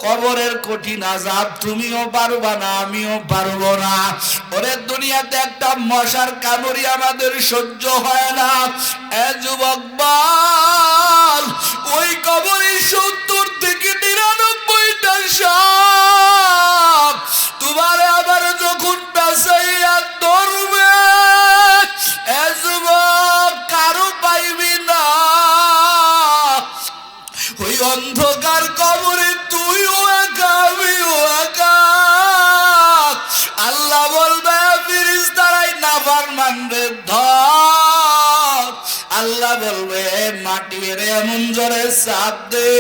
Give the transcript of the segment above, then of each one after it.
কবরের কঠিন আযাব তুমিও পারবা না, আমিও পারবো না। ওরে দুনিয়াতে একটা মশার কামড়ি আমাদের সহ্য হয় না। এ যুবক বল, ওই কবরে 70 থেকে 99টা সাপ তোমার আবার যখন বাঁচাইয়া ধরবে, এ যুবক কারো পাইবি না। ওই অন্ধকার কবরে তুইও একা, আমিও একা। আল্লাহ বলবে ফেরেশতারাই নাফরমানরে ধর। আল্লাহ বলবে মাটির এমন জোরে চাপ দে,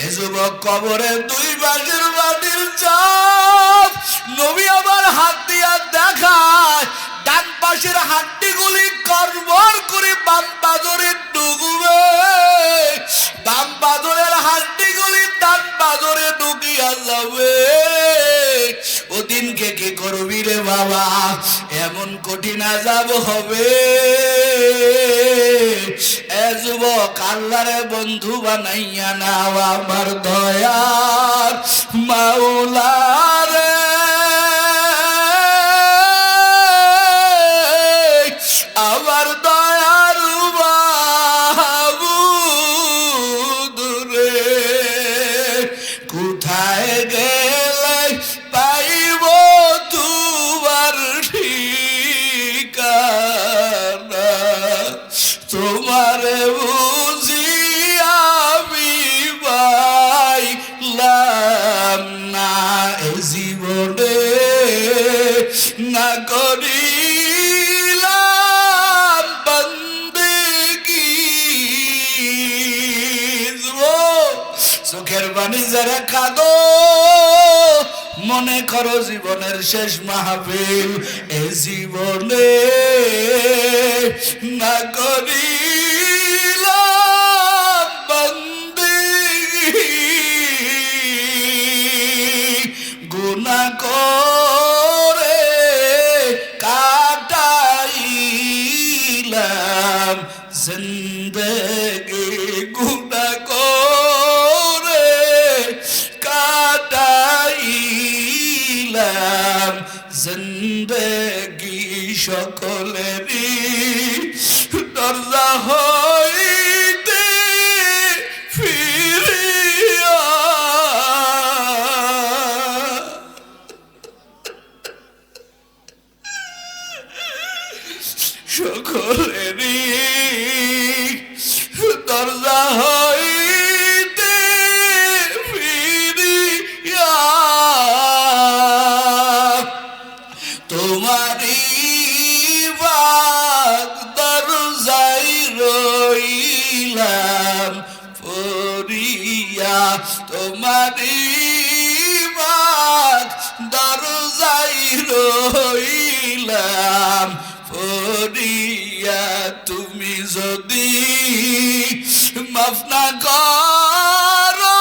এ যুবক কবরে 2 পাশের মাটির চাপ। নবী আবার হাত দিয়া দেখায়, ডান পাশের হাড্ডিগুলি কড়বড় করে বাম পাজরে ঢুকবে, বাম পাজরের হাড্ডিগুলি ডান পাজরে ঢুকিয়া যাবে। ওদিনকে কি করবি রে বাবা? এমন কঠিন আযাব হবে। এ যুবক আল্লাহরে বন্ধু বানাইয়া নাও আমার দয়ার মাওলা রে। আমার দয়ার মাবুদ রে, কোথায় গেলে পাইব তোমার ঠিকানা? তোমারে বুঝি আমি পাইলাম না, এ জীবনে না করিলাম বন্দেগি। চোখের পানি যারা কাঁদো, মনে করো জীবনের শেষ মাহফিল। এ জীবনে না করিলাম বন্দেগি, গুনাহ করে কাটাইলাম জিন্দেগি, গুনাহ করে কাটাইলাম জিন্দেগি। সকলেরই দরজা হইতে ফিরিয়া সকলেরই দরজা হইতে ফিরিয়া তোমারই বাগ দরজায় রইলাম পড়িয়া, তোমারই বাগ দরজায় রইলাম পড়িয়া। তুমি যদি মাফ না করো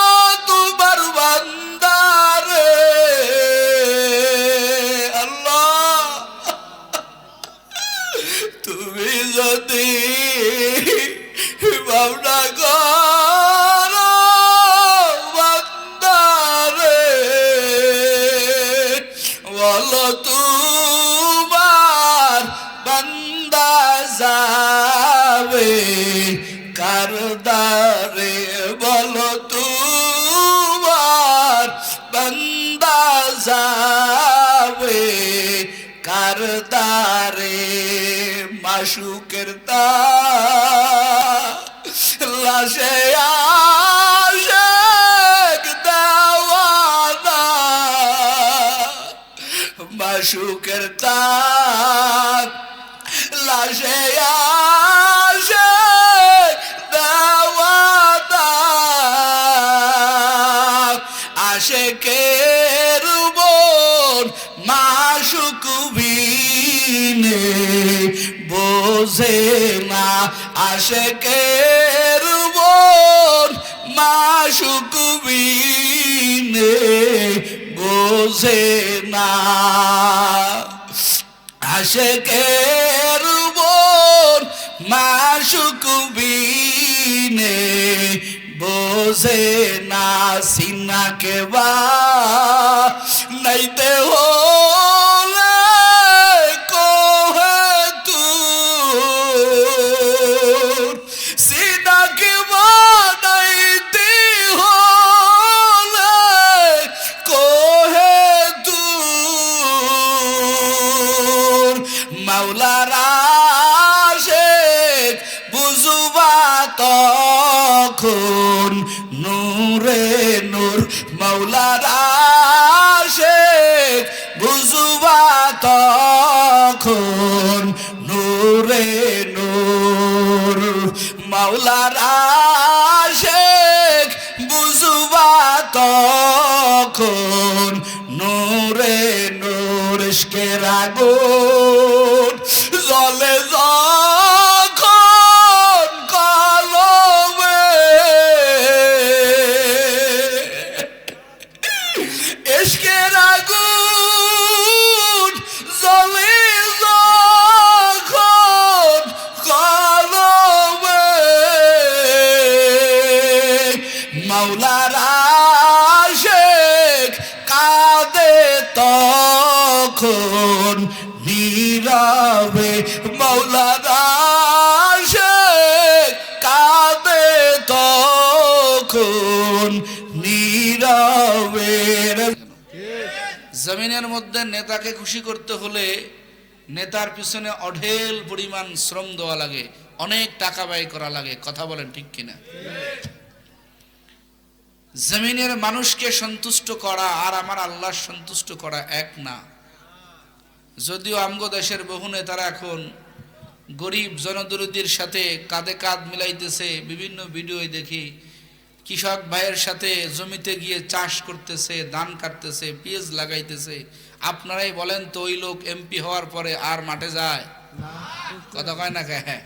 তোমার বান্দারে, আল্লাহ তুমি যদি মাফ না করো বান্দারে, বলো তোমার বান্দা যাবে কার দ্বারে? বলো তোমার বান্দা যাবে কার দ্বারে? মাশুকের লাশে আশেক দেওয়ানা, মাশুকের লাশে আশেক দেওয়ানা, আশেকের বোন মাশুক বিনে বোঝে না, আশেকের বোন মাশুক বিনে বোঝে না, আশেকের বোন মাশুক বিনে বোঝে না সিনাকে বা নাইতে হলে কোহে তুর সিনাকে বা নাইতে হলে কোহে তুর মাওলারা বুঝবা তখন নূরে নূর মাওলার আশিক বুঝবা তখন নূরে নূর মাওলার আশিক বুঝবা তখন নূরে নূর ইশকের আগুন জ্বলে মাওলার আশিক কাঁদে তখন নীরবে মাওলার আশিক কাঁদে তখন নীরবে জমিনের মধ্যে নেতাকে খুশি করতে হলে নেতার পিছনে অঢেল পরিমাণ শ্রম দেওয়া লাগে, অনেক টাকা ব্যয় করা লাগে। কথা বলেন ঠিক কিনা? জমিনের মানুষকে সন্তুষ্ট করা আর আমার আল্লাহ সন্তুষ্ট করা এক না। যদিও আমগো দেশের বহু নেতারা এখন গরিব জনদরদির সাথে কাঁধে কাঁধ মিলাইতেছে, বিভিন্ন ভিডিও দেখি কৃষক ভাইয়ের সাথে জমিতে গিয়ে চাষ করতেছে, ধান কাটতেছে, পেঁয়াজ লাগাইতেছে। আপনারাই বলেন তো ওই লোক এমপি হওয়ার পরে আর মাঠে যায়? কথা কয় না? হ্যাঁ,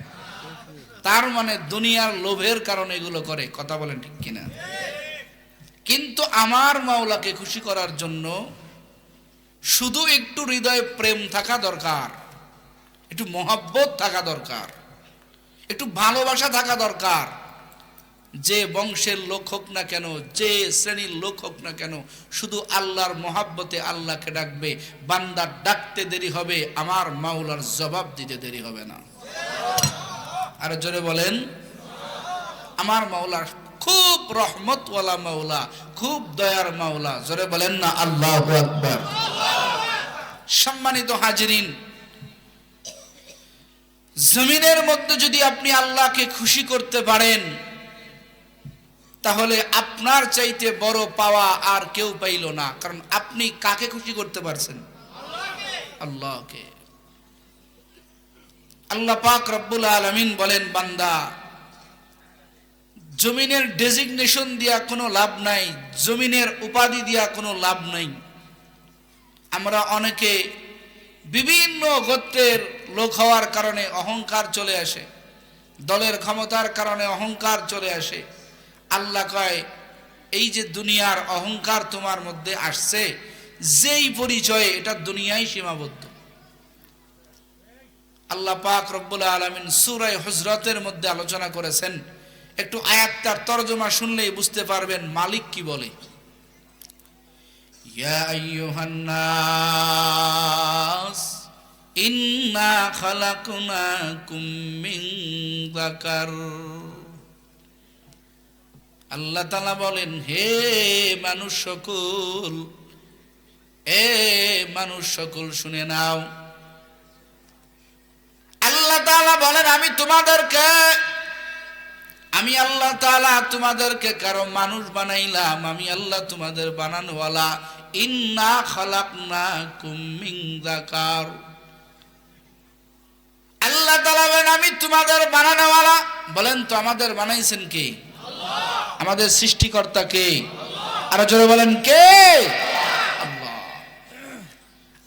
তার মানে দুনিয়ার লোভের কারণে এগুলো করে। কথা বলেন ঠিক কিনা? কিন্তু আমার মাওলাকে খুশি করার জন্য শুধু একটু হৃদয়ে প্রেম থাকা দরকার, একটু মহব্বত থাকা দরকার, একটু ভালোবাসা থাকা দরকার। যে বংশের লোক হোক না কেন, যে শ্রেণীর লোক হোক না কেন, শুধু আল্লাহর মহাব্বতে আল্লাহকে ডাকবে। বান্দা ডাকতে দেরি হবে, আমার মাওলার জবাব দিতে দেরি হবে না। আর জোরে বলেন, আমার মাওলা খুব রহমতওয়ালা মাওলা, খুব দয়ার মাওলা। জোরে বলেন না আল্লাহু আকবার। সম্মানিত হাজিরিন, জমিনের মধ্যে যদি আপনি আল্লাহকে খুশি করতে পারেন, তাহলে আপনার চাইতে বড় পাওয়া আর কেউ পাইল না। কারণ আপনি কাকে খুশি করতে পারছেন? আল্লাহকে। আল্লাহ পাক রব্বুল আলামিন বলেন, বান্দা, জমিনের ডেজিগনেশন দিয়া কোনো লাভ নাই, জমিনের উপাধি দিয়া কোনো লাভ নাই। আমরা অনেকে বিভিন্ন গোত্রের লোক হওয়ার কারণে অহংকার চলে আসে, দলের ক্ষমতার কারণে অহংকার চলে আসে। আল্লাহ কয়, এই যে দুনিয়ার অহংকার তোমার মধ্যে আসছে, যেই পরিচয়ে, এটা দুনিয়ায় সীমাবদ্ধ। আল্লাহ পাক রব্বুল আলামিন সূরা হুজরাতের মধ্যে আলোচনা করেছেন। একটু আয়াতটার তরজমা শুনলেই বুঝতে পারবেন মালিক কি বলে। ইয়া আইয়ুহান নাস ইন্না খালাকনাকুম মিন যাকার। আল্লাহ তাআলা বলেন, হে মানুষ সকল, এ মানুষ সকল শুনে নাও। আল্লাহ তাআলা বলেন, আমি আল্লাহ তাআলা তোমাদেরকে কারো মানুষ বানাইলাম, আমি আল্লাহ তোমাদের বানানোওয়ালা। ইন্না খালাকনাকুম মিন যাকার। আল্লাহ তাআলা বলেন, আমি তোমাদের বানানোওয়ালা। বলেন তো আমাদের বানাইছেন কে? আল্লাহ। আমাদের সৃষ্টিকর্তা কে? আল্লাহ। আর জোরে বলেন কে? আল্লাহ।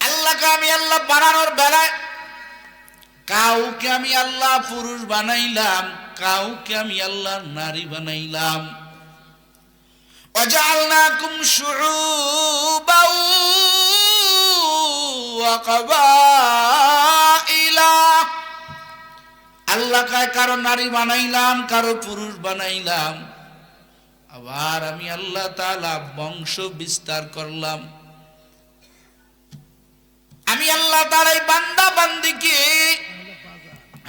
আল্লাহকে আমি আল্লাহ বানানোর বেলায় কাউকে আমি আল্লাহ পুরুষ বানাইলাম, কাউকে আমি আল্লাহ নারী বানাইলাম। ওয়াজআলনাকুম শুউবাও ওয়া কাবাইলা। আল্লাহ কয়, কারো নারী বানাইলাম, কারো পুরুষ বানাইলাম। আবার আমি আল্লাহ তাআলা বংশ বিস্তার করলাম। আমি আল্লাহ তাআলা এই বান্দা বান্দিকে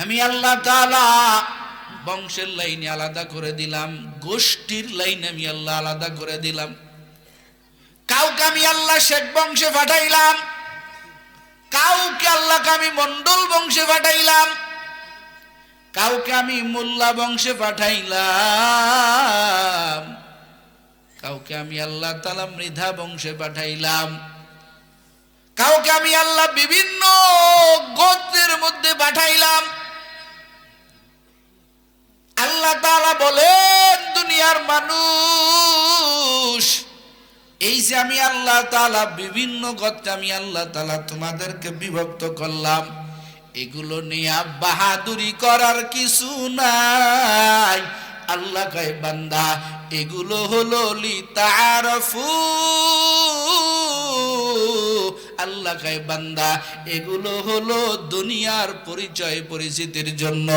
আমি আল্লাহ তাআলা বংশের লাইনে আলাদা করে দিলাম, গোষ্ঠীর লাইনে আমি আল্লাহ আলাদা করে দিলাম। কাউকে আমি আল্লাহ শেখ বংশে পাঠাইলাম, কাউকে আল্লাহকে আমি মন্ডল বংশে পাঠাইলাম, কাউকে আমি মোল্লা বংশে পাঠাইলাম, কাউকে আমি আল্লাহ তাআলা মৃধা বংশে পাঠাইলাম, কাউকে আমি আল্লাহ বিভিন্ন গোত্রের মধ্যে পাঠাইলাম। আল্লাহ তাআলা বলেন, দুনিয়ার মানুষ, এই যে আমি আল্লাহ তাআলা বিভিন্ন গোত্রে আমি আল্লাহ তাআলা তোমাদেরকে বিভক্ত করলাম, এগুলো নিয়ে বাহাদুরি করার কিছু নাই। আল্লাহ কয় বান্দা, এগুলো হলো লিতারাফু, আল্লাহ কয় বান্দা এগুলো হলো দুনিয়ার পরিচয় পরিচিতির জন্য।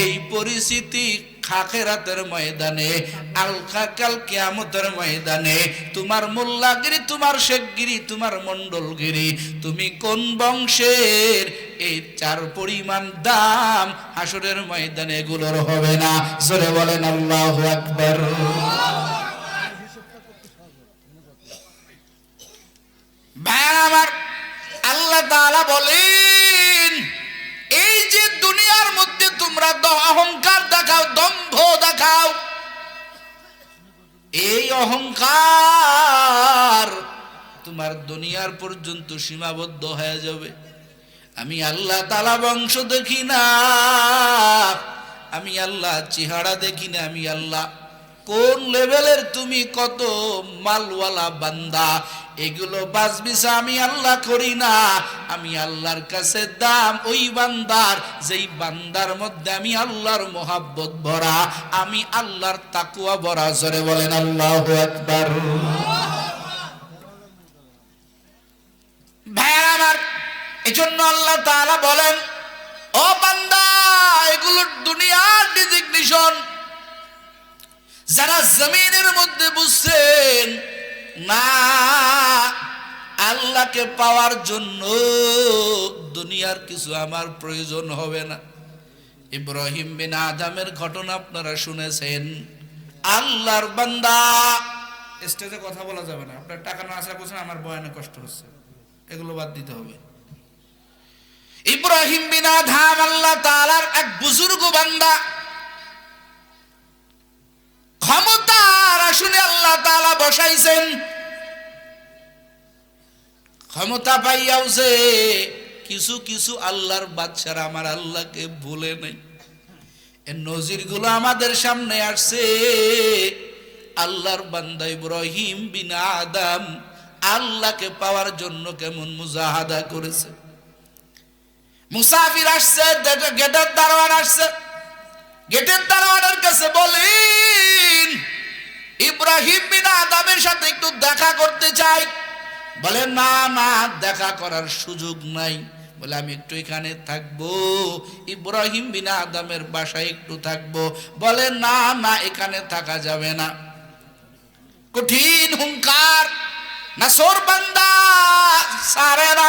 এই পরিচিতি আখিরাতের ময়দানে, কাল কিয়ামতের ময়দানে তোমার মোল্লাগিরি, তোমার শেখগিরি, তোমার মন্ডলগিরি, তুমি কোন বংশের, এই চার পরিমাণ দাম হাসরের ময়দানে এগুলোর হবে না। জোরে বলেন আল্লাহু আকবার। আমার আল্লাহ তাআলা বলেন, এই যে দুনিয়ার মধ্যে তোমরা অহংকার দেখাও, দম্ভ দেখাও, এই অহংকার তোমার দুনিয়ার পর্যন্ত সীমাবদ্ধ হয়ে যাবে। আমি আল্লাহ তাআলা বংশ দেখি না, আমি আল্লাহ চেহারা দেখি না, আমি আল্লাহ কোন লেভেলের, তুমি কত মালওয়ালা বান্দা, এগুলো বাছবিছা আমি আল্লাহ করি না। আমি আল্লাহর কাছে দাম ওই বান্দার, যেই বান্দার মধ্যে আমি আল্লাহর মোহাব্বত ভরা, আমি আল্লাহর তাকওয়া ভরা। জোরে বলেন আল্লাহু আকবার। ভাইরা আমার, এজন্য আল্লাহ তাআলা বলেন, ও বান্দা, এগুলো দুনিয়ার ডিজিগনেশন। যারা জমিনের মধ্যে বুঝছেন না আল্লাহকে পাওয়ার জন্য দুনিয়ার কিছু আমার প্রয়োজন হবে না। ইব্রাহিম বিন আদমের ঘটনা আপনারা শুনেছেন। আল্লাহর বান্দা, স্টেজে কথা বলা যাবে না, আপনার টাকা না আসা বলছেন, আমার বয়ানে কষ্ট হচ্ছে, এগুলো বাদ দিতে হবে। ইব্রাহিম বিন আদম আল্লাহ তাআলার এক বুজুর্গ বান্দা, ক্ষমতার আসনে আল্লাহ তাআলা বসাইছেন। ক্ষমতা পাইয়াও যে কিছু কিছু আল্লাহর বাদশারা আমার আল্লাহকে ভুলে নাই। এর নজিরগুলো আমাদের সামনে আসছে। আল্লাহর বান্দা ইব্রাহিম বিন আদম আল্লাহকে পাওয়ার জন্য কেমন মুজাহাদা করেছে। মুসাফির আসছে, গেটের দারোয়ান আসছে, গেটের দারোয়ানের কাছে বলেন, ইব্রাহিম বিন আদমের সাথে একটু দেখা করতে চাই। বলে না না, দেখা করার সুযোগ নাই। বলে আমি একটু এখানে থাকবো, ইব্রাহিম বিন আদমের বাসায় একটু থাকবো। বলে না না, এখানে থাকা যাবে না। কঠিন হুঙ্কার, নাসর বান্দা সারে না।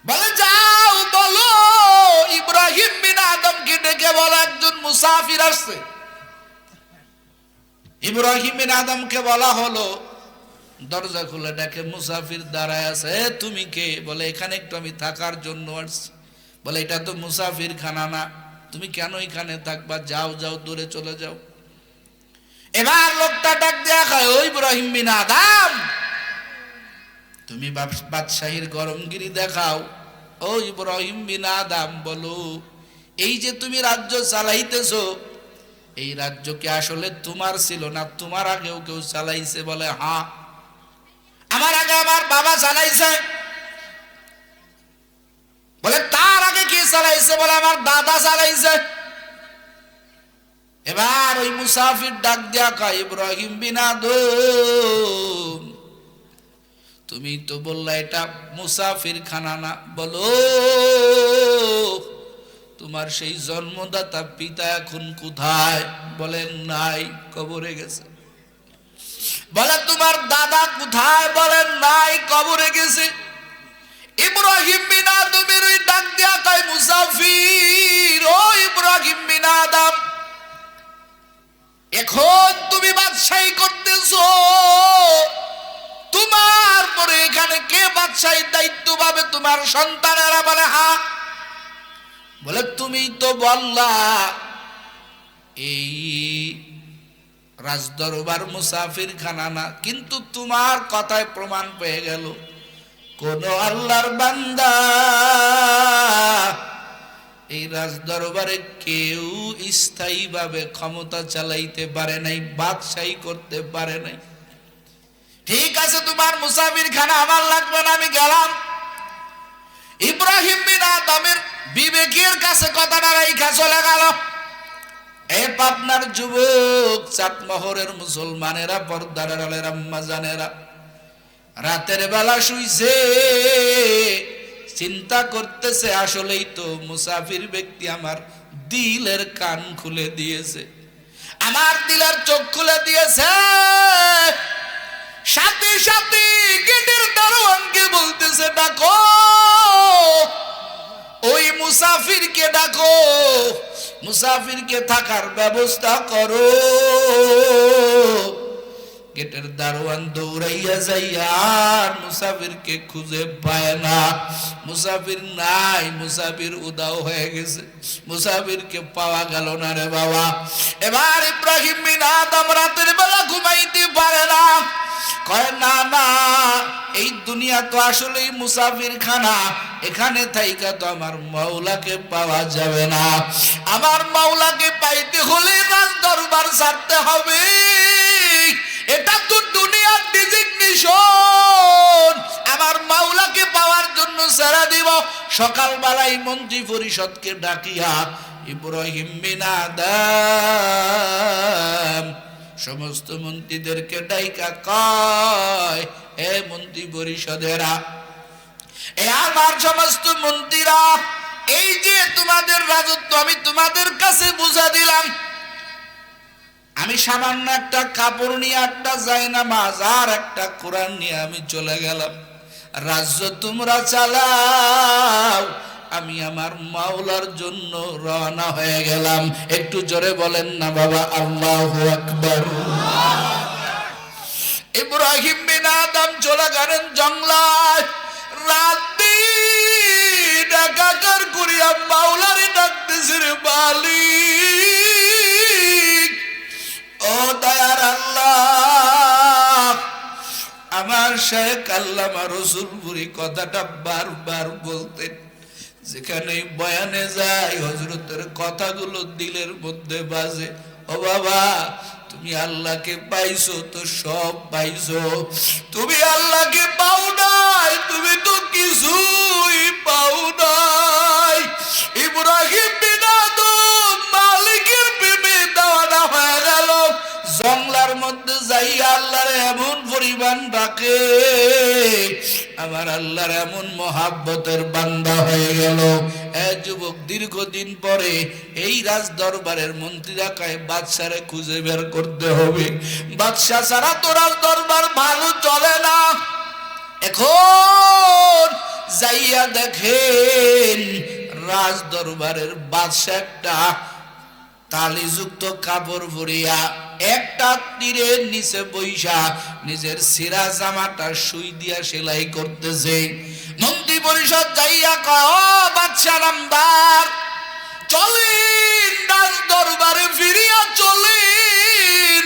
বলে যাও বলো ইব্রাহিম বিন আদমকে ডেকে বলো একজন মুসাফির আসছে। ইব্রাহিম বিন আদমকে বলা হলো, দরজা খুলে ডেকে মুসাফির দাঁড়ায় আছে। তুমি কে? বলে এখানে একটু আমি থাকার জন্য আসছি। বলে এটা তো মুসাফির খানা না, তুমি কেন এখানে থাকবা? যাও যাও, দূরে চলে যাও। এবার লোকটা ডাক দেয়া কয়, ও ইব্রাহিম বিন আদম, তুমি বাদশাহীর গরমগিরি দেখাও। ও ইব্রাহিম বিন আদম বলো, এই যে তুমি রাজ্য চালাইতেছো, এই রাজ্য কি আসলে তোমার ছিল না তোমার আগেও কেউ চালাইছে? বলে হ্যাঁ, আমার আগে আমার বাবা চালাইছে। বলে তার আগে কি চালাইছে? বলে আমার দাদা চালাইছে। এবার ওই মুসাফির ডাক দিয়া কয়, ইব্রাহিম বিন আদম, তুমি তো বললা এটা মুসাফির খানা না, বলো তোমার সেই জন্মদাতা পিতা এখন কোথায়? বলেন নাই, কবরে গেছে। কোথায় বলেন নাই, কবরে গেছে। ইব্রাহিম বিন আদমের ওই ডাক দিয়া কয় মুসাফির, ও ইব্রাহিম বিন আদম, এখন তুমি বাদশাহী করতেছো, তোমার পরে এখানে কে বাদশাহীর দায়িত্ব পাবে? তোমার সন্তানেরা? বলে হ্যাঁ। বলে তুমি তো বললা এই রাজদরবার মুসাফির খানা না, কিন্তু তোমার কথায় প্রমাণ পেয়ে গেল কোন আল্লাহর বান্দা এই রাজদরবারে কেউ স্থায়ীভাবে ক্ষমতা চালাইতে পারে নাই, বাদশাহী করতে পারে নাই। ঠিক আছে, তোমার মুসাফির খানা আমার লাগবে না, আমি গেলাম। ইব্রাহিম বিন আদমের বিবেকের কাছে কথাটা রাইখা চলে গেল। এ পাবনার যুবক, চাটমোহরের মুসলমানেরা, পর্দার আড়ালের আম্মা জানেরা, রাতের বেলা শুইছে, চিন্তা করতেছে আসলেই তো মুসাফির ব্যক্তি আমার দিলের কান খুলে দিয়েছে, আমার দিলের চোখ খুলে দিয়েছে। সাথে সাথে গেটের দারোয়ানকে বলতেছে ডাকো, ওই মুসাফিরকে ডাকো, মুসাফিরকে থাকার ব্যবস্থা করো। গেটের দারোয়ান দৌড়াইয়া যাইয়া মুসাফিরকে খুঁজে পায় না, মুসাফির নাই, মুসাফির উদাও হয়ে গেছে, মুসাফিরকে পাওয়া গেল না রে বাবা। এবার ইব্রাহিম বিন আদম রাতের বেলা ঘুমাইতে পারে না, কয় না না, এই দুনিয়া তো আসলেই মুসাফির খানা, এখানে থাইকা তো আমার মাওলাকে পাওয়া যাবে না, আমার মাওলাকে পাইতে হলে রাজ দরবার ছাড়তে হবে, এটা তো দুনিয়ার ডিজিগনেশন, আমার মাওলাকে পাওয়ার জন্য সারা দিব। সকালবেলায় মন্ত্রী পরিষদকে ডাকিয়া ইব্রাহিম বিন আদম সমস্ত মন্ত্রীদেরকে ডাইকা কয়, এ মন্ত্রী পরিষদেরা, এ আমার সমস্ত মন্ত্রীরা, এই যে তোমাদের রাজত্ব আমি তোমাদের কাছে বুঝা দিলাম, আমি সামান্য একটা কাপড় নিয়ে, একটা জায়নামাজ আর একটা কোরআন নিয়ে আমি চলে গেলাম, রাজ্য তোমরা চালাও, আমি আমার মাওলার জন্য রওনা হয়ে গেলাম। একটু জোরে বলেন না বাবা, আল্লাহু আকবার। ইব্রাহিম বিন আদম চলে গেলেন জঙ্গলায়, রাত দিন একাকার করিয়া মাওলারে ডাকতেছে, রে মালিক, ও দয়ার আল্লাহ। আমার শেখ আল্লামা রসুলপুরি কথাটা বারবার বলতেন, যেখানে বয়ানে যায় হযরতের কথাগুলো দিলের মধ্যে বাজে। ও বাবা, তুমি আল্লাহকে পাইছো তো সব পাইছো, তুমি আল্লাহকে পাও নাই, তুমি তো কিছুই পাও নাই। ইব্রাহিম বিন আদম মালিকের প্রেমে দেওয়ানা হয়ে গেল, জঙ্গলার মধ্যে যাই আল্লাহর এমন পরিমাণ ডাকে, আমার আল্লাহর এমন মহাব্বতের বান্দা হয়ে গেল। এ যুবক, দীর্ঘদিন পরে এই রাজ দরবারের মন্ত্রীরা কয় বাদশারে খুঁজে বের করতে হবে, বাদশা ছাড়া তো রাজ দরবার ভালো চলে না। এখন যাইয়া দেখেন রাজ দরবারের বাদশা একটা তালিযুক্ত কাপড় পরিয়া একটা তীরের নিচে বইসা নিজের সিরা জামাটা সুই দিয়া সেলাই করতেছে। মন্ত্রী পরিষদ যাইয়া কয়, ও বাদশা নামদার, চলেন রাজ দরবারে ফিরিয়া চলেন,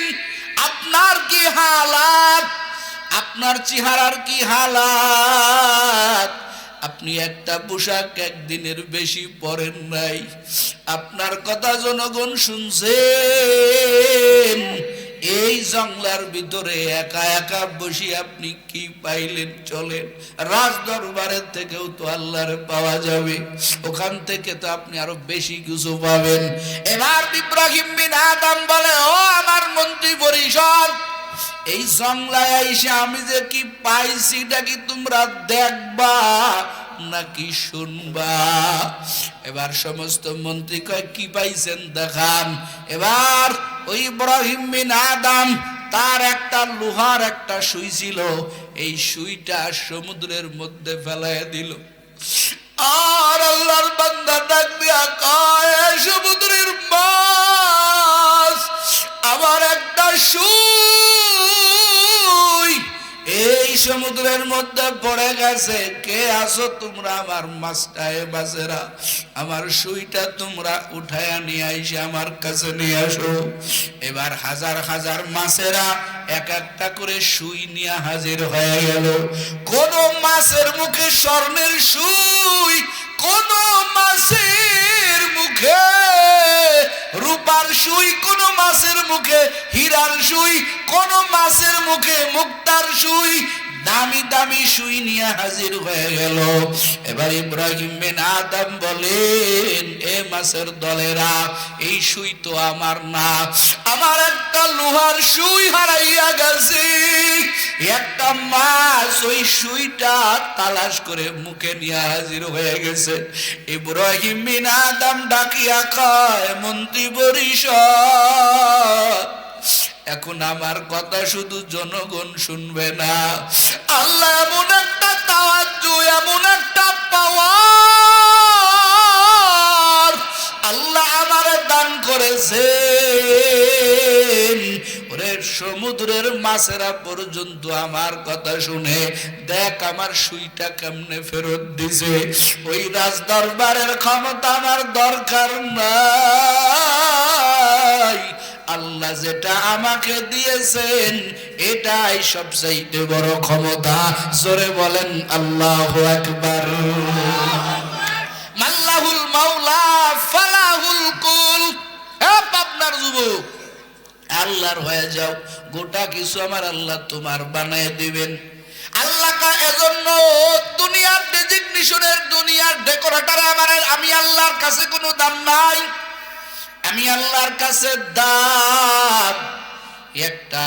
আপনার কি হালাত, আপনার চেহারার কি হালাত, আপনি একটা পোশাক একদিনের বেশি পরেন নাই, আপনার কথা জনগণ শুনছেন, এই জঙ্গলার ভিতরে একা একা বসে আপনি কি পাইলেন? চলেন, রাজ দরবারের থেকেও তো আল্লাহর পাওয়া যাবে, ওখান থেকে তো আপনি আরো বেশি কিছু পাবেন। এবার ইব্রাহিম বিন আদম বলে, ও আমার মন্ত্রী পরিষদ, এই জঙ্গলায় আইসা আমি যে কি পাইছি এটা কি তোমরা দেখবা নাকি শুনবা? এবার সমস্ত মন্ত্রী কয়, কি পাইছেন দেখান। এবার ওই ইব্রাহিম বিন আদম তার একটা লোহার একটা সুই ছিল, এই সুইটা সমুদ্রের মধ্যে ফেলাইয়া দিল। আর আল্লাহর বান্দা ডাক দিয়া কয়, সমুদ্রের মাছ, আমার একটা সুই এই সমুদ্রের মধ্যে পড়ে গেছে, কে আছো তোমরা? আমার মাছটায় বাজেরা, আমার সুইটা তোমরা উঠায়া নিয়ে আইসে আমার কাছে নিয়ে আসো। এবার হাজার হাজার মাছেরা এক একটা করে সুই নিয়ে হাজির হয়ে গেল। কোন মাছের মুখে স্বর্ণের সুই, কোন মাছের মুখে রূপার সুই, কোন মাছের মুখে হীরার সুই, কোন মাছের মুখে মুক্তার সুই, দামি দামি সুই নিয়ে হাজির হয়ে গেল। এবার ইব্রাহিম বিন আদম বলেন, এ মাছের দলেরা, এই সুই তো আমার না, আমার একটা লোহার সুই হারাইয়া গেছে। একটা মাছ ওই সুইটা তালাশ করে মুখে নিয়ে হাজির হয়ে গেছে। ইব্রাহিম বিন আদম ডাকিয়া কয়, মন্ত্রী পরিষদ, এখন আমার কথা শুধু জনগণ শুনবে না, আল্লাহ এমন একটা তাওয়াজ্জু, এমন একটা পাওয়ার আল্লাহ আমারে দান করেছেন। ওরে সমুদ্রের মাছেরা পর্যন্ত আমার কথা শুনে দেখ আমার সুইটা কেমনে ফেরত দিছে। ওই রাজ দরবারের ক্ষমতা আমার দরকার নাই, আল্লাহ যেটা আমাকে দিয়েছেন এটাই সবচেয়ে বড় ক্ষমতা। জোরে বলেন আল্লাহু আকবার। মাল্লাহুল মাওলা ফালাহুল কুল। হে পাবনার যুবক, আল্লাহর হয়ে যাও, গোটা কিছু আমার আল্লাহ তোমার বানায় দিবেন। আল্লাহ কা এজন্য দুনিয়ার ডেজিগনেশনের, দুনিয়ার ডেকোরেটর আমার, আমি আল্লাহর কাছে কোনো দাম নাই। আমি আল্লাহর কাছে দাম একটা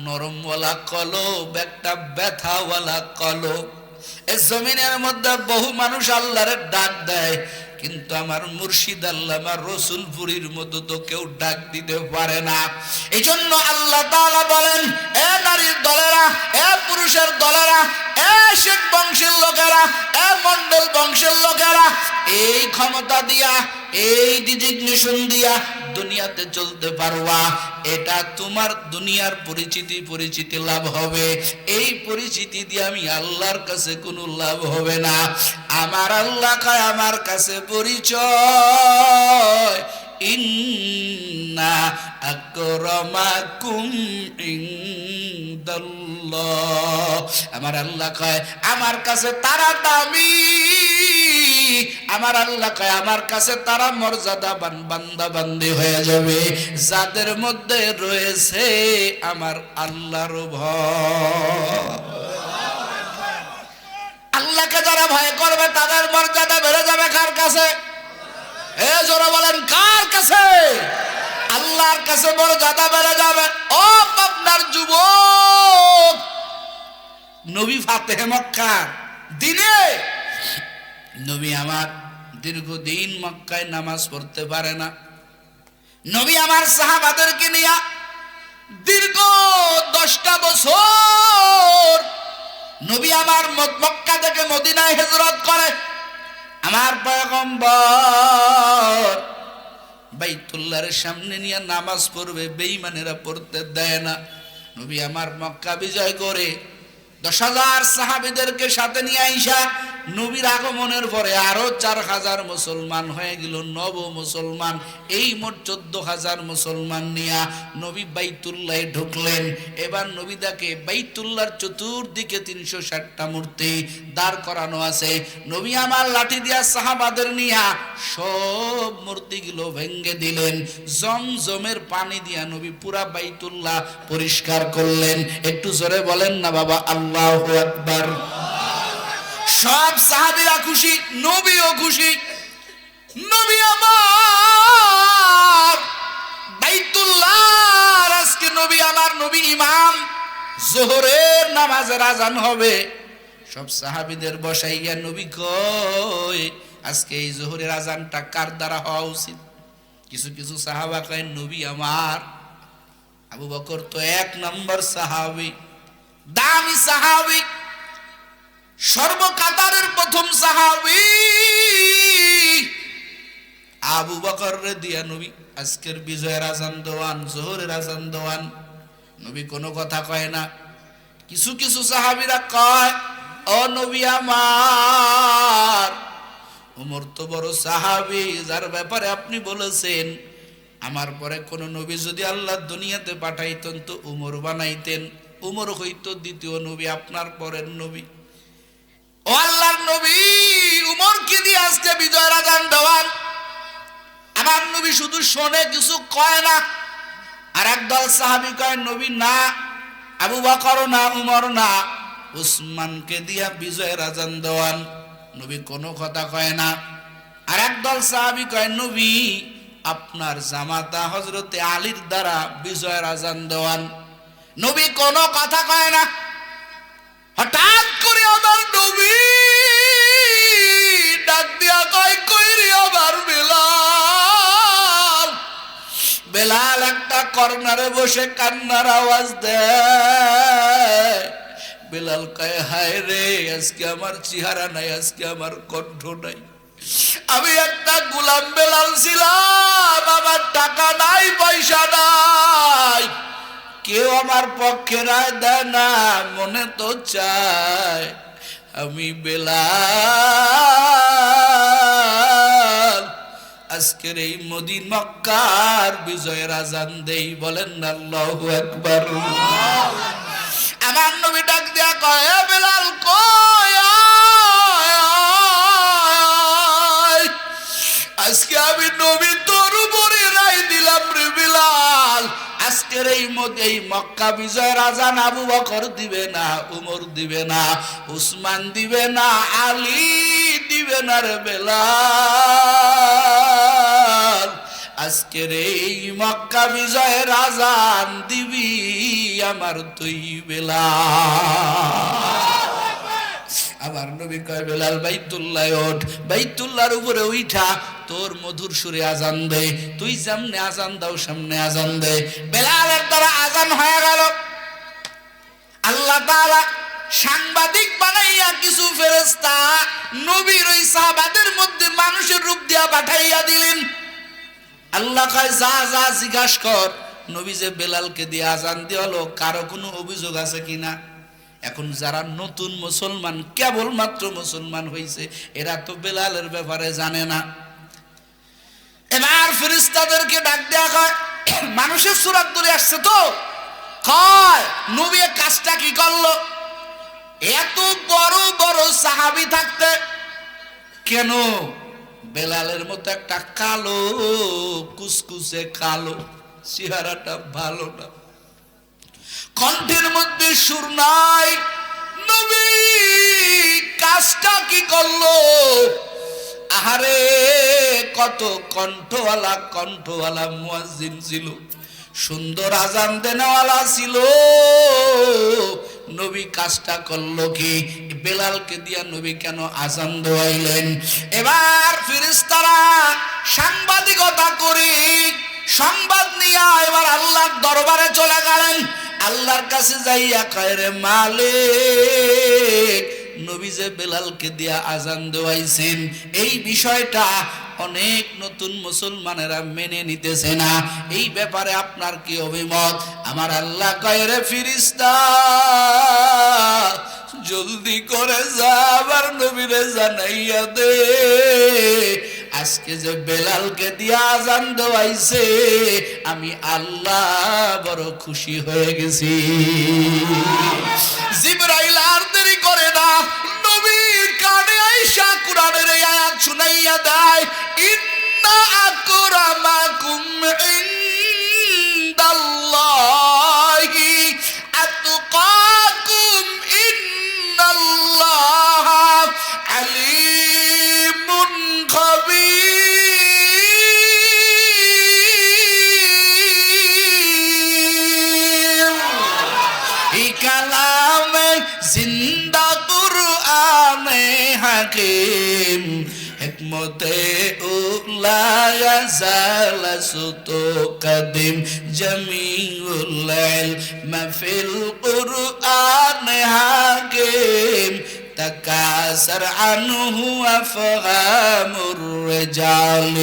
নরমওয়ালা কলব, একটা ব্যথাওয়ালা কলব। এই জমিনের মধ্যে বহু মানুষ আল্লাহরে ডাক দেয়, কিন্তু আমার মুর্শিদ আল্লামা রসুলপুরীর মতো তো কেউ ডাক দিতে পারে না। এই জন্য আল্লাহ তাআলা বলেন, এ নারীর দলেরা, এ পুরুষের দলেরা, এ শেখ বংশের লোকেরা, এ মন্ডল বংশের লোকেরা, এই ক্ষমতা দিয়া, এই ডিজিগনেশন দিয়া দুনিয়াতে চলতে পারবা, এটা তোমার দুনিয়ার পরিচিতি লাভ হবে। এই পরিচিতি দিয়ে আমি আল্লাহর কাছে কোনো লাভ হবে না। আমার আল্লাহ কয়, আমার কাছে পরিচয়, ইন্না আকরামাকুম ইনদাল্লাহ। আমার আল্লাহ কয়, আমার কাছে তারা দামি, আমার আল্লাহ কয়, আমার কাছে তারা মর্যাদাবান বান্দা বান্দি হয়ে যাবে যাদের মধ্যে রয়েছে আমার আল্লাহর ভয়। আল্লাহকে যারা ভয় করবে তাদের মর্যাদা বেড়ে যাবে কার কাছে? এ জোরে বলেন, কার কাছে? আল্লাহর কাছে মর্যাদা বেড়ে যাবে। ও পাবনার যুবক, নবী ফাতেহে মক্কা দিনে নবী আমার দীর্ঘদিন মক্কায় নামাজ পড়তে পারে না। নবী আমার সাহাবাদেরকে নিয়ে দীর্ঘ 10টা বছর নবী আমার মক্কা থেকে মদিনায় হিজরত করে। আমার পয়গম্বর বাইতুল্লাহর সামনে নিয়ে নামাজ পড়বে, বেঈমানেরা পড়তে দেয় না। নবী আমার মক্কা বিজয় করে 10,000 সাহাবীদেরকে সাথে নিয়ে আইসা নবীর আগমনের পরে আরো 4,000 মুসলমান হয়ে গেল, নব মুসলমান। এই মোট 14,000 মুসলমান নিয়ে নবী বাইতুল্লাহে ঢুকলেন। এবার নবী দেখে বাইতুল্লাহর চতুর্দিকে 360টা মূর্তি দাঁড় করানো আছে। নবী আমার লাঠি দিয়া সাহাবাদের নিয়ে সব মূর্তিগুলো ভেঙে দিলেন। জমজমের পানি দিয়া নবী পুরা বাইতুল্লাহ পরিষ্কার করলেন। একটু জোরে বলেন না বাবা, আল্লাহু আকবার। সব সাহাবীরা খুশি, নবীও খুশি। নবী আমার বাইতুল্লাহ, আজকে নবী আমার, নবী ইমাম, যোহরের নামাজের আজান হবে। সব সাহাবীদের বসাইয়া নবী কয়, আজকে এই যোহরের আজানটা কার দ্বারা হওয়া উচিত? কিছু কিছু সাহাবা কয়, নবী আমার। আবু বকর তো 1 নম্বর সাহাবী, দামি সাহাবী, সর্বকাতারের প্রথম সাহাবী। আবু বকর রে দিয়া নবী আজকের বিজয়ের আজান দেওয়ান, জোহরের আজান দেওয়ান। নবী কোনো কথা কয় না। কিছু কিছু সাহাবীরা কয়, ও নবী আমার, ওমর তো বড় সাহাবী, যার ব্যাপারে আপনি বলেছেন আমার পরে কোন নবী যদি আল্লাহ দুনিয়াতে পাঠাইতেন তো উমর বানাইতেন, উমর হইতো দ্বিতীয় নবী, আপনার পরের নবী। ও আল্লাহর নবী, উমরকে দিয়ে আজকে বিজয়ের আজান দেওয়ান। আমার নবী শুধু শোনে, কিছু কয় না। আর একদল সাহাবী কয়, নবী না, আবু বকর না, উমর না, উসমানকে দিয়া বিজয়ের আজান দেওয়ান। নবী কোনো কথা কয় না। আর একদল সাহাবী কয়, নবী আপনার জামাতা হযরতে আলীর দ্বারা বিজয়ের আজান দেওয়ান। নবী কোনো কথা কয় না। হঠাৎ করে আমার নবী ডাক দিয়া কয়, কই রে আমার বেলাল। বেলাল একটা কর্নারে বসে কান্নার আওয়াজ দেয়। বেলাল কয়, হায় রে, আজকে আমার চেহারা নাই, আজকে আমার কণ্ঠ নাই। আমি একটা গোলাম বেলাল ছিলাম, আমার টাকা নাই, পয়সা নাই, কেউ আমার পক্ষে রায় দেয় না, মনে তো চায় আমি বেলাল আজকের এই মদিনা মক্কার বিজয়ের আজান দেই। বলেন আল্লাহু আকবার। আমার নবী ডাক দিয়া কয়, বেলাল কই, আজকে আমি নবী তোর উপরে রায় দিলাম রে বেলাল। আজকের এই মক্কা বিজয়ের আজান আবু বকর দিবে না, উমর দিবে না, উসমান দিবে না, আলী দিবে না রে বেলাল। আজকের এই মক্কা বিজয়ের আজান দিবি আমার তুই বেলাল। আমার নবী কয়, বেলাল বাইতুল্লাহ ওঠ, বাইতুল্লাহর উপরে উঠা তোর মধুর সুরে আজান দে, তুই সামনে আজান দাও, সামনে আজান দে। বেলালের দ্বারা আজান হয়ে গেল। আল্লাহ তাআলা সাংবাদিক বানাইয়া কিছু ফেরেশতা নবীর ওই সাহাবাদের মধ্যে মানুষের রূপ দিয়া পাঠাইয়া দিলেন। আল্লাহ কয়, যা যা জিজ্ঞাসা কর নবী যে বেলালকে দিয়ে আজান দিলো কারো কোনো অভিযোগ আছে কিনা। এখন যারা নতুন মুসলমান, কেবল মাত্র মুসলমান হইছে, এরা তো বেলালের ব্যাপারে জানে না। এবার ফেরেশতাদেরকে ডাক দেয়া কয়, মানুষের সূরত ধরে আসছে তো, কয় নবী কাজটা কি করলো? এত বড় বড় সাহাবী থাকতে কেন বেলালের মতো একটা কালো কুসকুসে কালো, চেহারাটা ভালো না, কণ্ঠের মধ্যে সুর নাই, নবী কাজটা কি করলো? আহারে, কত কণ্ঠওয়ালা মুয়াজ্জিন ছিল, সুন্দর আজান দেনেওয়ালা ছিল, নবী কাজটা করলো কি? বেলালকে দিয়া নবী কেন আজান দেওয়াইলেন? এবার ফেরেশতারা সাংবাদিকতা করে সংবাদ নিয়ে এবার আল্লাহর দরবারে চলে গেলেন। আল্লাহর কাছে যাইয়া কয়, রে মালিক, নবী যে বেলালকে দিয়া আজান দেওয়াইছেন, এই বিষয়টা অনেক নতুন মুসলমানেরা মেনে নিতেছে না, এই ব্যাপারে আপনার কি অভিমত? আমার আল্লাহ কয়, রে ফেরেশতা, জলদি করে যা, আবার নবীরে জানাইয়া দে, আজকে যে বেলালকে দিয়া আজান দেওয়াইছে আমি আল্লাহ বড় খুশি হয়ে গেছি। জিবরাইল আর দেরি করে না, নবীর কানে আয়েশা কোরআনের এই আয়াত শুনাইয়া দেয়, ইন্না আকরামাকুম ইনদাল্লাহি আতকাকুম ইন্নাল্লাহা আলিমুন খাবীর। এই কালামে জিন্দা কুরআনে হাকিম لا يزال صوته قديم جميع العلم في القرآن حكيم تكاثر عنه أفهام الرجال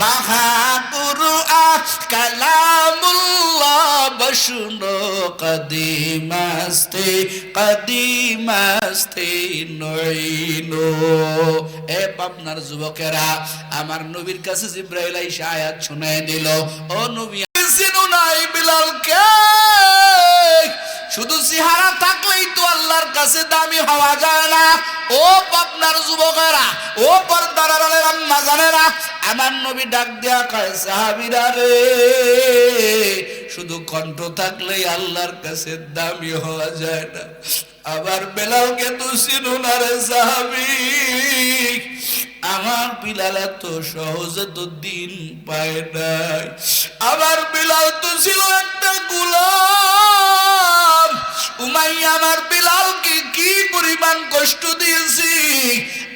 بها قرآن كلام الله بشنو قديم अस्ते নইনো। এ পাবনার যুবকেরা, আমার নবীর কাছে জিবরাইল আইসা আয়াত শোনায় দিল, ও নবী চিনো নাই বিলালকে? শুধু চেহারা থাকলেই তো আল্লাহর কাছে দামি হওয়া যায় না। ও পাবনার যুবকেরা, ও পর্দার আড়ালের আম্মা জানেরা, আমার নবী ডাক দেয়া কয়, সাহাবীরা রে, শুধু কণ্ঠ থাকলেই আল্লাহর কাছে দামি হওয়া যায় না। আবার বেলালকে তো চিনো না রে সাহাবী, আমার বিলাল এত সহজে তো দিন পায় নাই। আমার বিলাল তো ছিল একটা গোলাম। উমাইয়া আমার বিলালকে কি পরিমাণ কষ্ট দিয়েছি।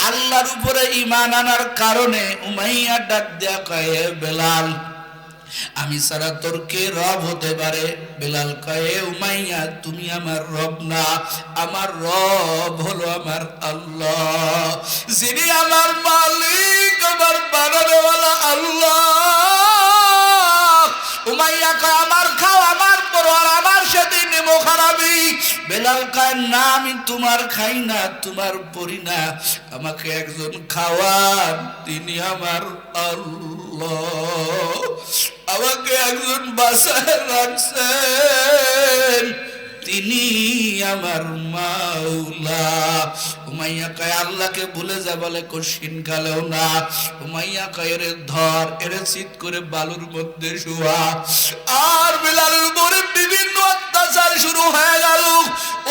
আল্লাহর উপরে ঈমান আনার কারণে উমাইয়া ডাক দেয়া কয়, বেলাল আমি ছাড়া তোর কে রব হতে পারে? বেলাল কয়, উমাইয়া তুমি আমার রব না, আমার রব হলো আমার আল্লাহ, যিনি আমার মালিক, আমার বানানোওয়ালা আল্লাহ। উমাইয়া কয়, আমার খাও, আমার পরোয়ার, আমার সেদিন মুখারাবি। বেলাল কয়, না আমি তোমার খাই না, তোমার পরি না, আমাকে একজন খাওয়ান, তিনি আমার আল্লাহ, আমাকে একজন বাসায় রাখছেন, তিনি আমার মাওলা। উমাইয়া কয়, আল্লাহকে ভুলে যা বলে কশিন কালেও না। উমাইয়া কয়, এরে ধর, এরে চিৎ করে বালুর মধ্যে শোয়া। আর বিলালের উপরে বিভিন্ন অত্যাচার শুরু হয়ে গেল।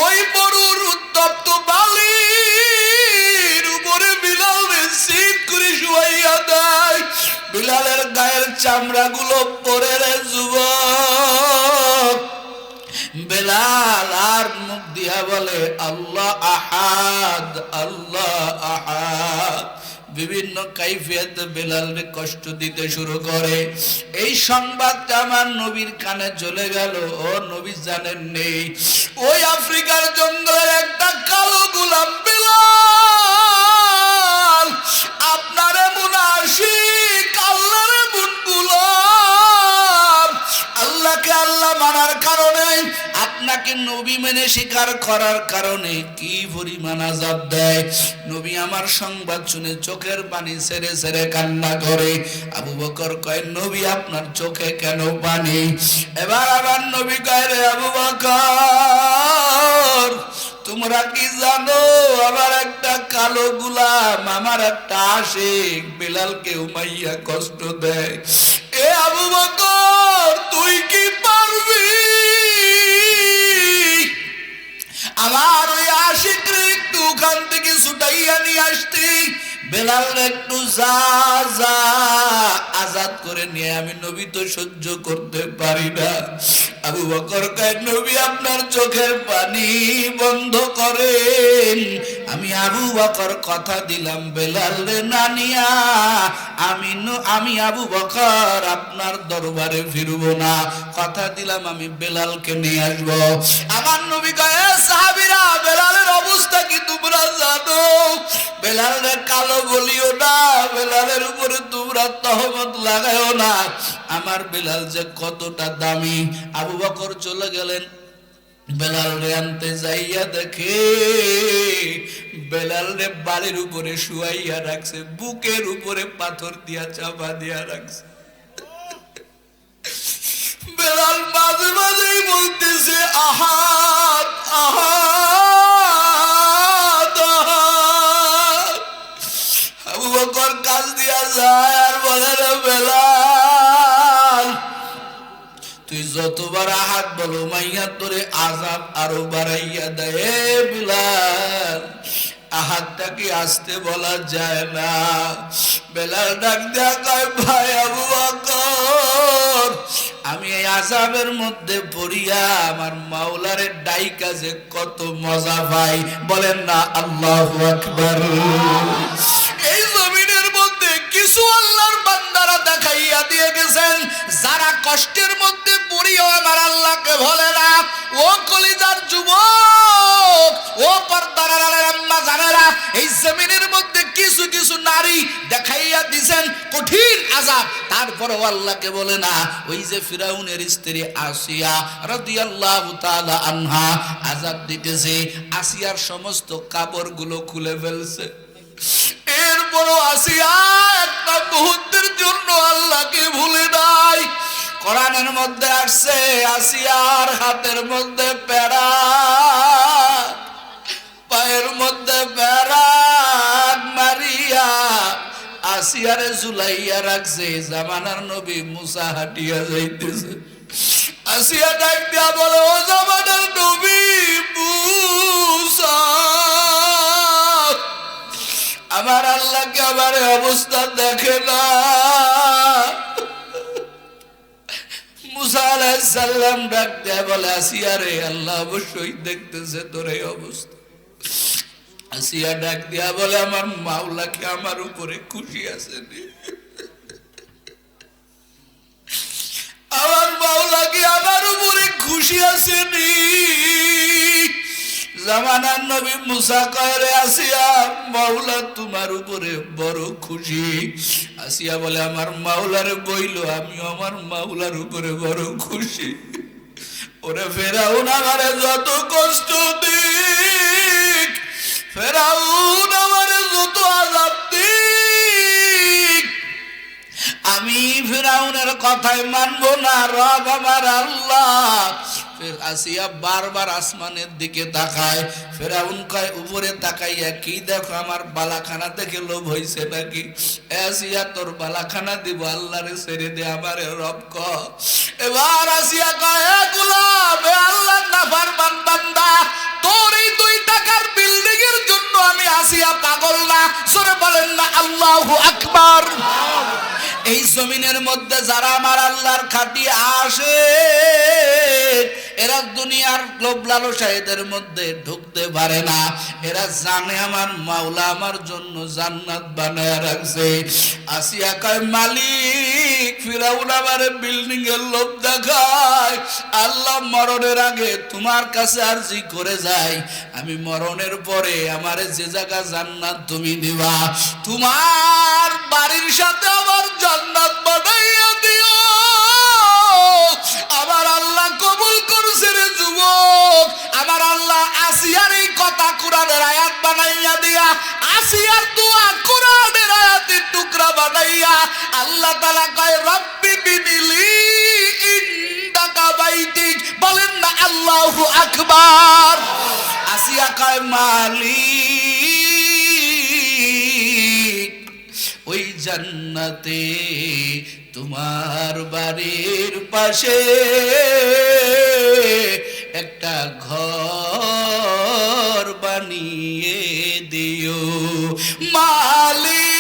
ওই বড়ুর উত্তপ্ত বালির উপরে বিলালকে চিৎ করে শুয়াইয়া দেয়। বিলালের গায়ের চামড়া গুলো পরে রে যুবক। বেলাল আর মুখ দিয়া বলে, আল্লাহ আহাদ, আল্লাহ আহাদ। বিভিন্ন কাইফিয়ত বেলালকে কষ্ট দিতে শুরু করে। এই সংবাদটা আমার নবীর কানে চলে গেল। ও নবী জানেন নেই, ওই আফ্রিকার জঙ্গলের একটা কালো গোলাম বেলাল আপনার এমন আশিক, আল্লাহর এমন গোলাম, আল্লাহকে আল্লাহ মানার কারণে, আপনাকে নবী মেনে স্বীকার করার কারণে কি পরিমাণ আযাব দেয়। নবী আমার সংবাদ শুনে চোখের পানি ছেড়ে ছেড়ে কান্না করে। আবু বকর কয়, নবী আপনার চোখে কেন পানি? এবার আবার নবী কয়, রে আবু বকর, তোমরা কি জানো আমার একটা কালো গোলাম, আমার একটা আশিক বেলালকে উমাইয়া কষ্ট দেয়। এ আবু বকর, তুই কি পারবি আমার ওই আশিকরে একটু ওখান থেকে ছুটাইয়া নিয়ে আসতে? বেলাল একটু যা যা আজাদ করে নিয়ে, আমি নবী তো সহ্য করতে পারি না। আবু বকর কয়, নবী আপনার চোখের পানি বন্ধ করেন। আমি আবু বকর কথা দিলাম, বেলাল রে না নিয়া আমি আবু বকর আপনার দরবারে ফিরবো না। কথা দিলাম আমি বেলালকে নিয়ে আসবো। আমার নবী কয়, সাহাবীরা, বেলালের অবস্থা কি তোমরা জানো? বেলালের কালো বলিও না, বেলালের উপরে তোমরা তহমত লাগাইও না। আমার বেলাল যে কতটা দামি। আবু বকর চলে গেলেন, বেলাল রে আনতে যাইয়া দেখে বেলাল রে বাড়ির উপরে শুয়াইয়া রাখছে, বুকের উপরে পাথর দিয়া চাপা দিয়া রাখছে। বেলাল মাঝে মাঝেই বলতেছে, আহাদ আহাদ আহাদ। আবু বকর কাজ দিয়া যায় আর বলে, রে বেলাল, তুই যতবার আহাদ বলো মাইয়া তোরে আযাব আরো বাড়াইয়া দেয়। বেলাল, আহাদটা কি আসতে বলা যায় না? বেলাল ডাক দেয়া কয়, ভাই আবু বকর, আমি এই আযাবের মধ্যে পড়িয়া আমার মাওলারে ডাইকা যে কত মজা পাই, বলেন না আল্লাহু আকবার। এই জমিনের মধ্যে কিছু আল্লাহর বান্দারা দেখাইয়া দিয়ে গেছেন, যারা কষ্টের মধ্যে পড়িও আমার আল্লাহকে ভোলে না। ও কলিজার যুবক, ও পর্দার আড়ালের আম্মা জানেরা, এই জমিনের মধ্যে কিছু কিছু নারী দেখাইয়া দিছেন কঠিন আযাব, তারপরও আল্লাহকে বলে না। ওই যে ফিরাউনের স্ত্রী আসিয়া রাদিয়াল্লাহু তাআলা আনহা আযাব দিতেছে, আসিয়ার সমস্ত কাপড়গুলো খুলে ফেলছে, এরপরও আসিয়া একটা মুহূর্তের জন্য আল্লাহকে ভুলে নাই। কোরআনের মধ্যে আসছে, আসিয়ার হাতের মধ্যে প্যারা, পায়ের মধ্যে প্যারা মারিয়া আসিয়ারে ঝুলাইয়া রাখছে। জামানার নবী মুসা হাঁটিয়া যাইতেছে, আসিয়া ডাক দিয়া বলে, ও জামানার নবী মুসা, আমার আল্লাহকে আমার অবস্থা দেখে না। মুসা আলাইহিস সালাম ডাক দেয়া বলে, আসিয়া রে, আল্লাহ অবশ্যই দেখতেছে তোর এই অবস্থা। আসিয়া ডাক দিয়া বলে, আমার মাওলা কি আমার উপরে খুশি আছেন? আমার মাওলা কি আমার উপরে খুশি আছেনি? জামানার নবী মুসা কয়, রে আসিয়া, মাওলা তোমার উপরে বড় খুশি। আসিয়া বলে, আমার মাওলারে বইল, আমিও আমার মাওলার উপরে বড় খুশি। ওরে ফেরাউন আমারে যত কষ্ট দিক, ফেরাউন আমারে যত আযাব দিক, আমি ফেরাউনের কথাই মানবো না। রব আমার আল্লাহ। আসিয়া বারবার আসমানের দিকে তাকায়। ফেরাউন কয়, উপরে তাকাইয়া কি দেখো? আমার বালাখানা দেখে লোভ হইছে নাকি? আসিয়া তোর বালাখানা দিব, আল্লাহরে ছেড়ে দে, আমারে রব কর। এবার আসিয়া কয়, এ গোলাম, এ আল্লাহর নাফরমান বান্দা, তোর এই 2 টাকার বিল্ডিং এর জন্য আমি আসিয়া পাগল না। জোরে বলেন না আল্লাহু আকবার। এই জমিনের মধ্যে যারা আমার আল্লাহর খাঁটি আসে, এরা দুনিয়ার লোভ লালসা এদের মধ্যে ঢুকতে পারে না। এরা জানে আমার মাওলা আমার জন্য জান্নাত বানায় রাখছে। আসিয়া কয়, মালিক, ফিরাউন আমারে বিল্ডিং এর লোভ দেখায়, আল্লাহ মরণের আগে তোমার কাছে আরজি করে যাই, আমি মরণের পরে আমারে যে জায়গা জান্নাত তুমি দিবা, তোমার বাড়ির সাথে আমার জান্নাত বানাইয়া দিও। আমার আল্লাহ কবুল করছে রে যুবক। আমার আল্লাহ আসিয়ার এই কথা কোরআনের আয়াত বানাইয়া দিয়া, আসিয়ার দোয়া কোরআনের আয়াতের টুকরা বানাইয়া আল্লাহ তাআলা কয়, রব্বি বিনিলি ইনদাকা বাইতিক। বলেন না আল্লাহু আকবার। আসিয়া কয়, মালিক, ওই জান্নাতে তোমার বাড়ির পাশে একটা ঘর বানিয়ে দিও মালিক।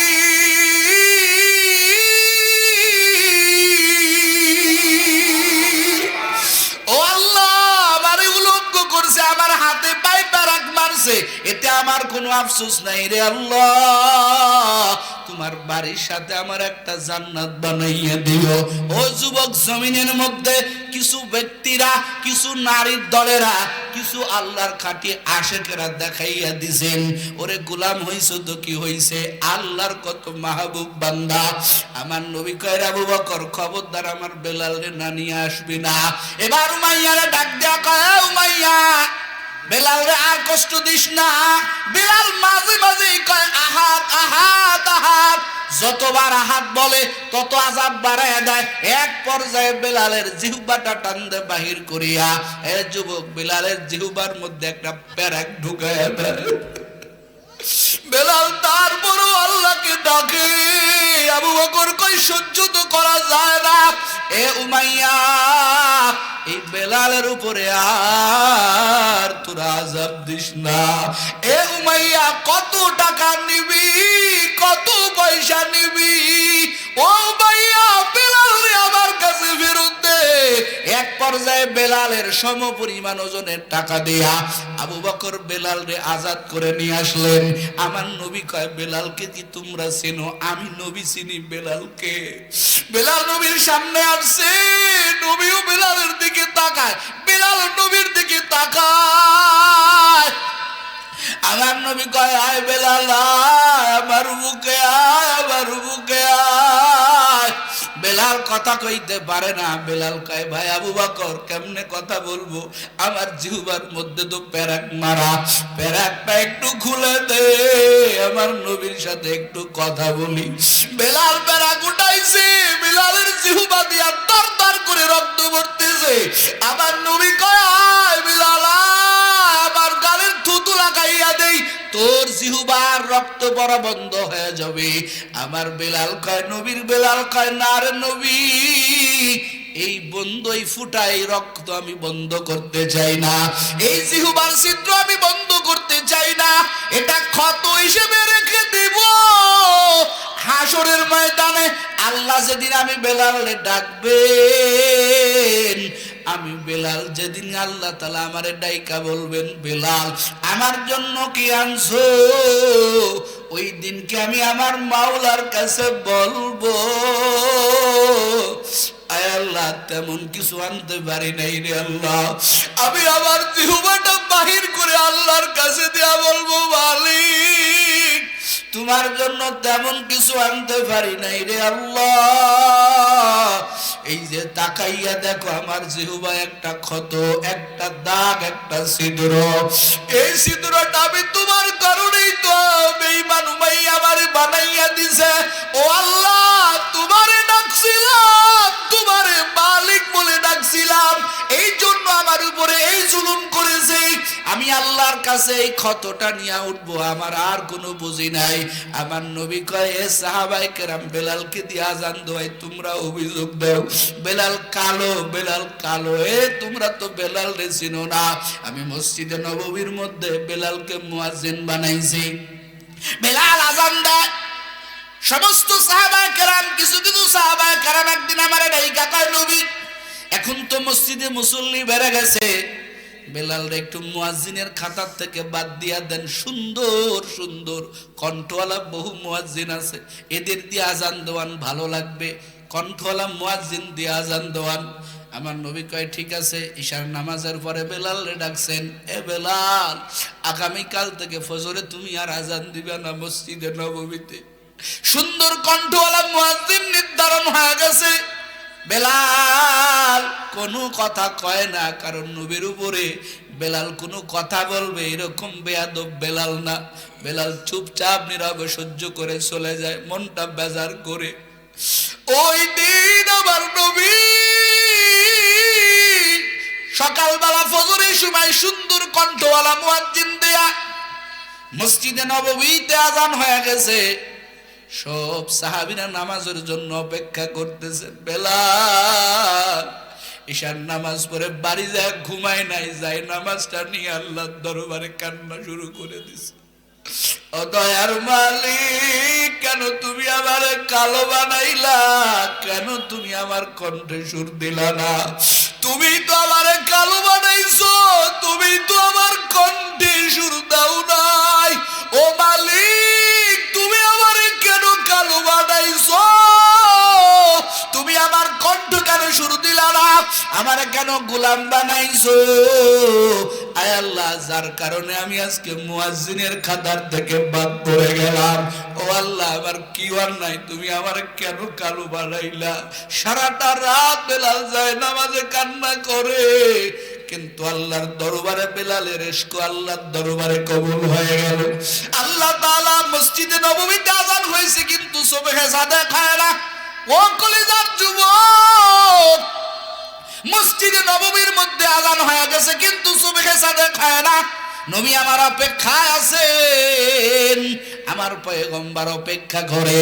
ও আল্লাহ, আমারে উলঙ্গ করছে, আমার হাতে পায়ে প্যারাক মারছে, এতে আমার কোনো আফসোস নাই রে আল্লাহ। তোমার বাড়ির সাথে আমার একটা জান্নাত বানাইয়া দিও। ও যুবক, জমিনের মধ্যে কিছু ব্যক্তিরা, কিছু নারীর দলেরা, কিছু আল্লাহর খাঁটি আশেকেরা দেখাইয়া দিছেন, ওরে গোলাম হইছো তো কি হইছে, আল্লাহর কত মাহবুব বান্দা। আমার নবী কয়, আবু বকর, খবরদার আমার বেলালে না নিয়ে আসবি না। এবার উমাইয়ারে ডাক দেয়া কয়, উমাইয়া, বেলাল রে আর কষ্ট দিস না। বেলাল মাঝে মাঝে কয়, আহাত আহাত আহাত। যতবার আহাত বলে তত আযাব বাড়ায় দেয়। এক পর্যায়ে বেলালের জিহ্বাটা টানতে বাহির করিয়া, এ যুবক, বেলালের জিহ্বার মধ্যে একটা প্যারাক ঢুকায় দেয়। বেলাল তারপরও আল্লাহকে ডাকে। আবু বকর কই, সহ্য তো করা যায় না। এ উমাইয়া, এই বেলালের উপরে আর তোরা আযাব দিস না। এ উমাইয়া, কত টাকা নিবি, কত পয়সা নিবি? ও উমাইয়া, বেলাল রে আমার কাছে ফেরত দে। এক পর্যায়ে বেলালের সমপরিমাণ ওজনের টাকা দিয়া আবু বকর বেলালরে আজাদ করে নিয়ে আসলেন। আমার নবী কয়, বেলালকে কি তোমরা চেনো? আমি নবী চিনি বেলালকে। বেলাল নবীর সামনে আসছে, নবীও বেলালের দিকে তাকায়, বেলাল নবীর দিকে তাকায়। আমার নবী কয়, আয় বেলাল আয়, আমার বুকে আয়, আমার বুকে আয়। বেলাল কথা কইতে পারে না। বেলাল কয়, ভাই আবু বকর কেমনে কথা বলবো, আমার জিহ্বার মধ্যে তো প্যারাক মারা, প্যারাকটা একটু খুলে দে, আমার নবীর সাথে একটু কথা বলি। বেলাল প্যারাক উঠাইছে, বেলালের জিহ্বা দিয়া তর তর করে রক্ত পড়তেছে। আমার নবী কয়, আয় বেলাল আয়, আমার গালের থুতু লাগাইয়া দেই, তোর জিহ্বার রক্ত পড়া বন্ধ হয়ে যাবে। আমার বেলাল কয়, নবীর বেলাল কয়, না রে নবী, এই বন্ধই ফুটাই রক্ত আমি বন্ধ করতে চাই না, এই জিহ্বার ছিদ্র আমি বন্ধ করতে চাই না, এটা ক্ষত হিসেবে রেখে দেব। হাসরের ময়দানে আল্লাহ যেদিন আমি বেলালে ডাকবেন, আমি বেলাল যেদিন আল্লাহ তাআলা আমারে ডাইকা বলবেন, বেলাল আমার জন্য কি আনছো, ওই দিনকে আমি আমার মাওলার কাছে বলবো, আয় আল্লাহ তেমন কিছু আনতে পারি নাই রে আল্লাহ, আমি আমার জিহ্বাটা বাহির করে আল্লাহর কাছে দিয়া বলবো, মালিক তোমার জন্য তেমন কিছু আনতে পারি নাই রে আল্লাহ। এই যে তাকাইয়া দেখো আমার জিহ্বা একটা ক্ষত, একটা দাগ, একটা ছিদ্র, এই ছিদ্রটা আমি তোমার কারণেই তো বেঈমান উমাইয়া আমারে বানাইয়া দিছে। ও আল্লাহ, তোমারে ডাকছিলাম, তোমারে মালিক বলে ডাকছিলাম, এই জন্য আমার উপরে এই জুলুম করেছে। আমি আল্লাহর কাছে এই ক্ষতটা নিয়ে উঠবো, আমার আর কোনো বুঝি নাই। আমার নবী কয়, এ সাহাবায়ে কেরাম বেলালকে দিয়ে আজান দেওয়াই তোমরা অভিযোগ দাও, বেলাল কালো, বেলাল কালো। এ তোমরা তো বেলাল রে চিনো না, আমি মসজিদে নববীর মধ্যে বেলালকে মুয়াজ্জিন বানাইছি। বেলাল আজান দেয়, সমস্ত সাহাবায়ে কেরাম, কিছু কিছু সাহাবায়ে কেরাম একদিন আমারে ডাইকা কয়, নবী এখন তো মসজিদে মুসল্লি বেড়ে গেছে, বেলাল রে একটু মুয়াজ্জিনের খাতার থেকে বাদ দিয়া দেন, সুন্দর সুন্দর কণ্ঠওয়ালা বহু মুয়াজ্জিন আছে, এদের দিয়ে আজান দেওয়ান ভালো লাগবে, কণ্ঠওয়ালা মুয়াজ্জিন দিয়ে আজান দেওয়ান। আমার নবী কয়, ঠিক আছে। ইশার নামাজের পরে বেলাল রে ডাকছেন, এ বেলাল আগামীকাল থেকে ফজরে তুমি আর আজান দিবে না মসজিদে নববীতে। সুন্দর কণ্ঠওয়ালা মুয়াজ্জিন নির্ধারণ হয়ে গেছে। বেলাল কোনো কথা কয় না, কারণ নবীর উপরে বেলাল কোনো কথা বলবে এরকম বেয়াদব বেলাল না। বেলাল চুপচাপ নীরবে সহ্য করে চলে যায়, মনটা বেজার করে। ওই দিন আমার নবী সকালবেলা ফজরের সময় সুন্দর কণ্ঠওয়ালা মুয়াজ্জিন দেয়া মসজিদে নববীতে আজান হয়ে গেছে। সব সাহাবীরা নামাজের জন্য অপেক্ষা করতেছে। বেলাল ঈশার নামাজ পড়ে বাড়ি যায়, ঘুমায় নাই, যায় নামাজটা নিয়ে আল্লাহর দরবারে কান্না শুরু করে দিছে। ও দয়ার মালিক, কেন তুমি আমার কালো বানাইলা, কেন তুমি আমার কণ্ঠে সুর দিলা না, তুমি তো আমার কালো বানাইছো, তুমি তো আমার কণ্ঠে সুর দাও নাই। ও মালিক, তুমি আমার কেন কালো বানাইছো, তুমি আমার কণ্ঠ কেন সুর দিলা না, আমার কেন গোলাম বানাইছো। আয় আল্লাহ, যার কারণে আমি আজকে মুয়াজ্জিনের খাতার থেকে বাদ পড়ে গেলাম, ও আল্লাহ আমার কি অন্যায়, তুমি আমার কেন কালো বানাইলা। সারাটা রাত বেলাল যায় নামাজে কান্না করে, কিন্তু আল্লাহর দরবারে বেলালের ইশক আল্লাহর দরবারে কবুল হয়ে গেল। আল্লাহ তাআলা মসজিদে নববীতে আযান হয়েছে, কিন্তু সুবহে সাদেক হয় না। ও কলিজার যুবক, মসজিদে নববীর মধ্যে আযান হয়ে গেছে, কিন্তু সুবহে সাদেক হয় না। নবী আমার অপেক্ষায় আছেন, আমার পয়গম্বর অপেক্ষা করে।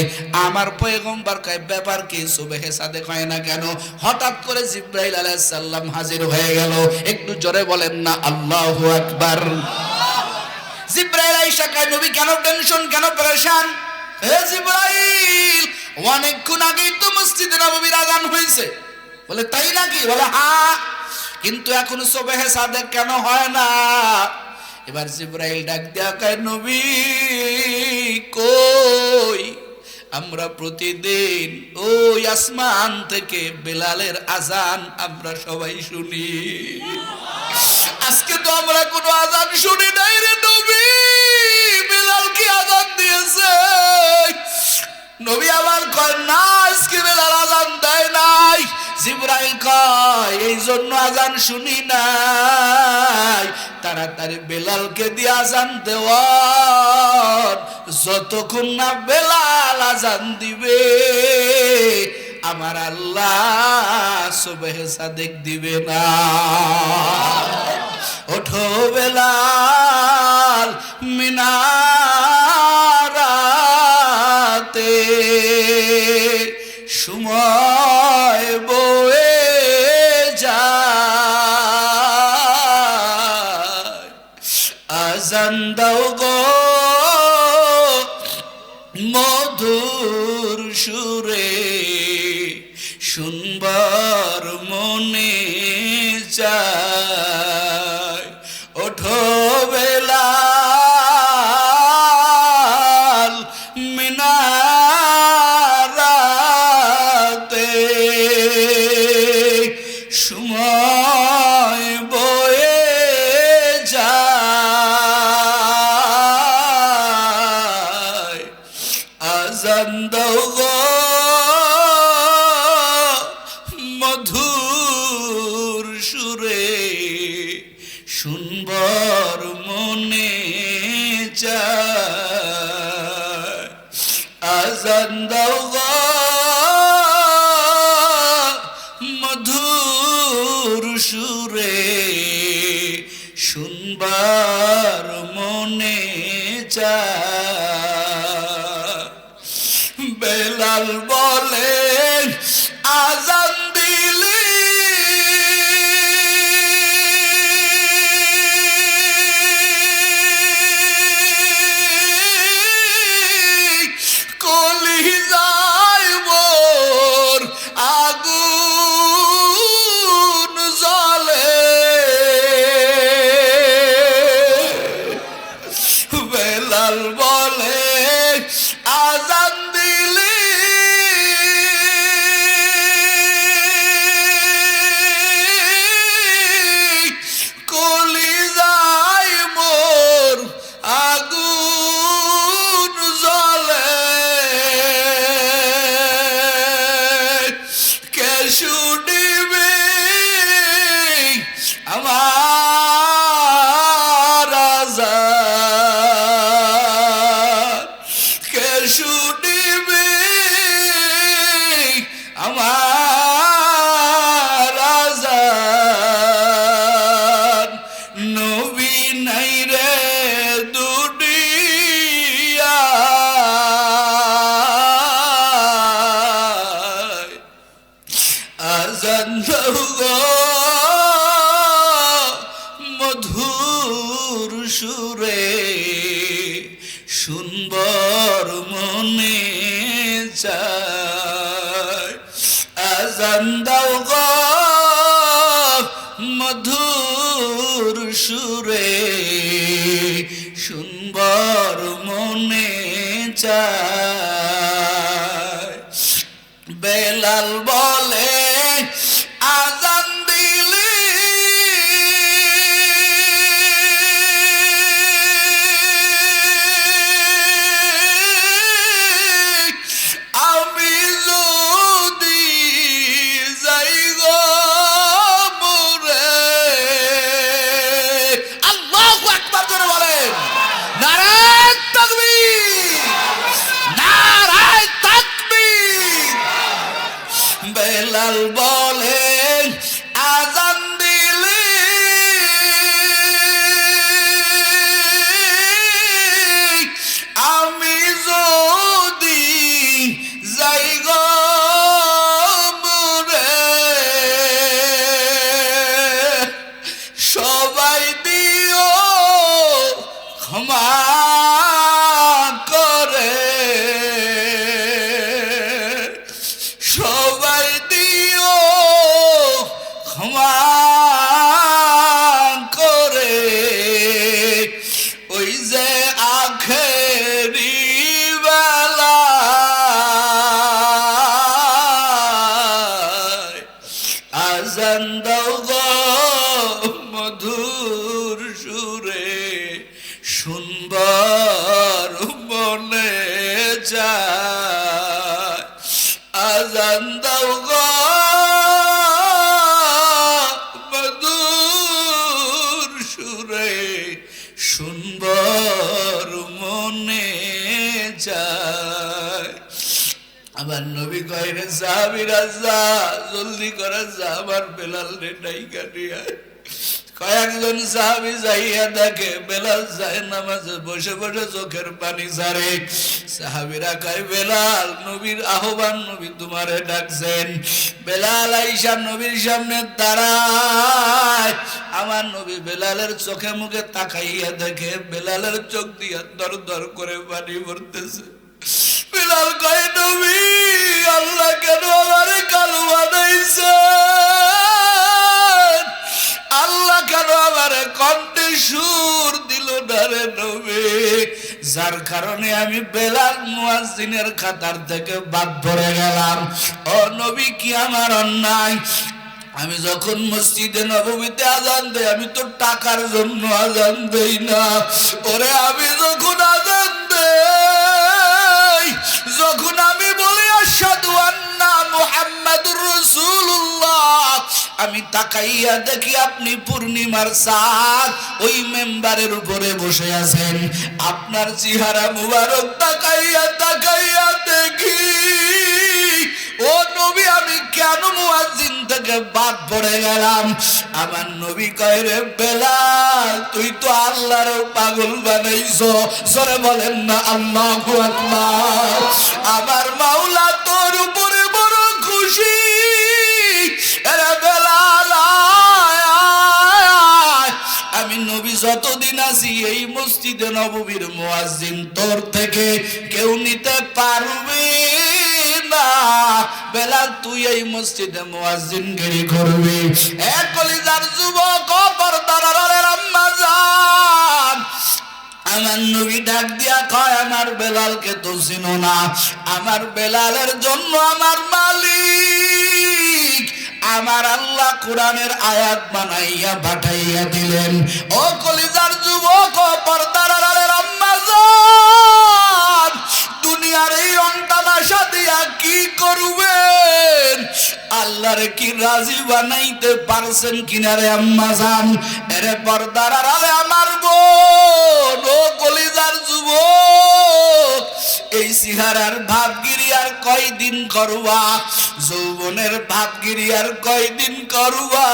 আমার পয়গম্বর কয়, ব্যাপার কি, সুবহে সাদেক হয় না কেন? হঠাৎ করে জিবরাইল আলাইহিস সালাম হাজির হয়ে গেল। একটু জোরে বলেন না আল্লাহু আকবার। জিবরাইল আইসা কয়, নবী কেন টেনশন, কেন পেরেশান? হে জিবরাইল, অনেকক্ষণ আগেই তো মসজিদে নববীর আযান হয়েছে, বলে তাই নাকি? বলে হ্যাঁ। কিন্তু এখন সুবহে সাদেক কেন হয় না? এবার জিবরাইল ডাক দেয়া কয় নবী কই, আমরা প্রতিদিন ওই আসমান থেকে বেলালের আজান আমরা সবাই শুনি, আজকে তো আমরা কোনো আজান শুনি নাই রে নবী, বেলাল কি আজান দিয়েছে? নবী আবার কয় না, আজকে বেলাল আজান দেয় নাই। জিবরাইল কয় এই জন্য আজান শুনি নাই, তাড়াতাড়ি বেলালকে দিয়ে আজান দেওয়ার, যতক্ষণ না বেলাল আজান দিবে আমার আল্লাহ সুবহে সাদেক দিবে না। ওঠো বেলাল মিনারাতে, সময় বয়ে যায়, আজান দাও গো মধুর সুরে, শুনবার মনে চায়। ওঠো বেলাল মিনারাতে, সময় বয়ে যায়, আজান দাও গো মধুর সুরে, শুনবার মনে চায়, আজান দাও গো মধুর সুরে, শুনবার মনে চায়। বেলাল বলে আজান দিলি কলিজায় মোর আগুন জ্বলে, বেলাল বলে আজান দিলি কলিজায় মোর আগুন জ্বলে, কে শুনিবে আমার আজান, কে শুনিবে আমার আজান, নবী নাই রে দুনিয়ায়, আজান দাও গো মধুর সুরে, শুনবার মনে চায়, আজান দাও গো মধুর সুরে, শুনবার মনে চায়। বেলাল বলে আজান দিলি আমি যদি যাই গো মরে, আল্লাহু আকবার করে বলেন নারায়ে তাকবীর, নারায়ে তাকবীর। বেলাল বলেন আজান দিলি আমি যদি যাই গো মরে, সবাই দিও ক্ষমা করে, সবাই দিও ওই যে আখেরি বেলা আজান দাও গো মধুর সুরে শুনবার মনে যায় আজান দাও গো মধুর সুরে শুনবার মনে যায় আমার নবী কয় রে সাহাবীরা যা জলদি করে যা আমার বেলাল রে ডাইকা নিয়ে কয়েকজন সাহাবী যাইয়া দেখে বেলাল যায় নামাজে বসে বসে চোখের পানি ঝরে সাহাবীরা কয় বেলাল নবীর আহ্বান নবী তোমারে ডাকছেন বেলাল আইসা নবীর সামনে দাঁড়ায় আমার নবী বেলালের চোখে মুখে তাকাইয়া দেখে বেলালের চোখ দিয়া দর দর করে পানি পড়তেছে বেলাল কয় নবী আল্লাহ কেন আমারে কালো বানাইছে আল্লাহ কেন আমারে কণ্ঠে সুর দিল না রে নবী যার কারণে আমি বেলাল মুয়াজ্জিনের খাতার থেকে বাদ পড়ে গেলাম ও নবী কি আমার অন্যায় আমি যখন মসজিদে নববীতে আযান দেই আমি তো টাকার জন্য আযান দেই না ওরে আমি যখন আযান দেই যখন আমি বলি আশহাদু আন্না মুহাম্মাদুর রাসূলুল্লাহ আমি তাকাইয়া দেখি আপনি পূর্ণিমার চাঁদ ওই মেম্বারের উপরে বসে আছেন আপনার চেহারা মুবারক তাকাইয়া তাকাইয়া দেখি ও নবী আমি কেন মুয়াজ্জিন থেকে বাদ পড়ে গেলাম আমার নবী কয় রে বেলাল তুই তো আল্লাহর পাগল বানাইছো জোরে বলেন না আল্লাহু আকবার আমার মাওলা তোর উপরে বড় খুশি রে বেলাল আমি নবী যতদিন আছি এই মসজিদে নববীর মুয়াজ্জিন তোর থেকে কেউ নিতে পারবে না বেলাল তুই এই মসজিদে মুয়াজ্জিনগিরি করবি এ কলিজার যুবক পর্দার আড়ালের আম্মা জান আমার নবী ডাক দিয়া কয় আমার বেলালকে তো চিনো না আমার বেলালের জন্য আমার মালিক আমার আল্লাহ কোরআনের আয়াত বানাইয়া পাঠাইয়া দিলেন ও কলিজার যুবক ও পর্দার আড়ালের আম্মা জান দুনিয়ার এই অন্তানাশা দিয়া কি করবেন আল্লাহরে কি রাজি বানাইতে পারছেন কিনা রে আম্মা জান এরে পর্দার আড়ালে আমার বোন ও কলিজার যুবক এই সিহারার ভাবগিরি আর কয়দিন করবা যৌবনের ভাবগিরি আর কয়দিন করবা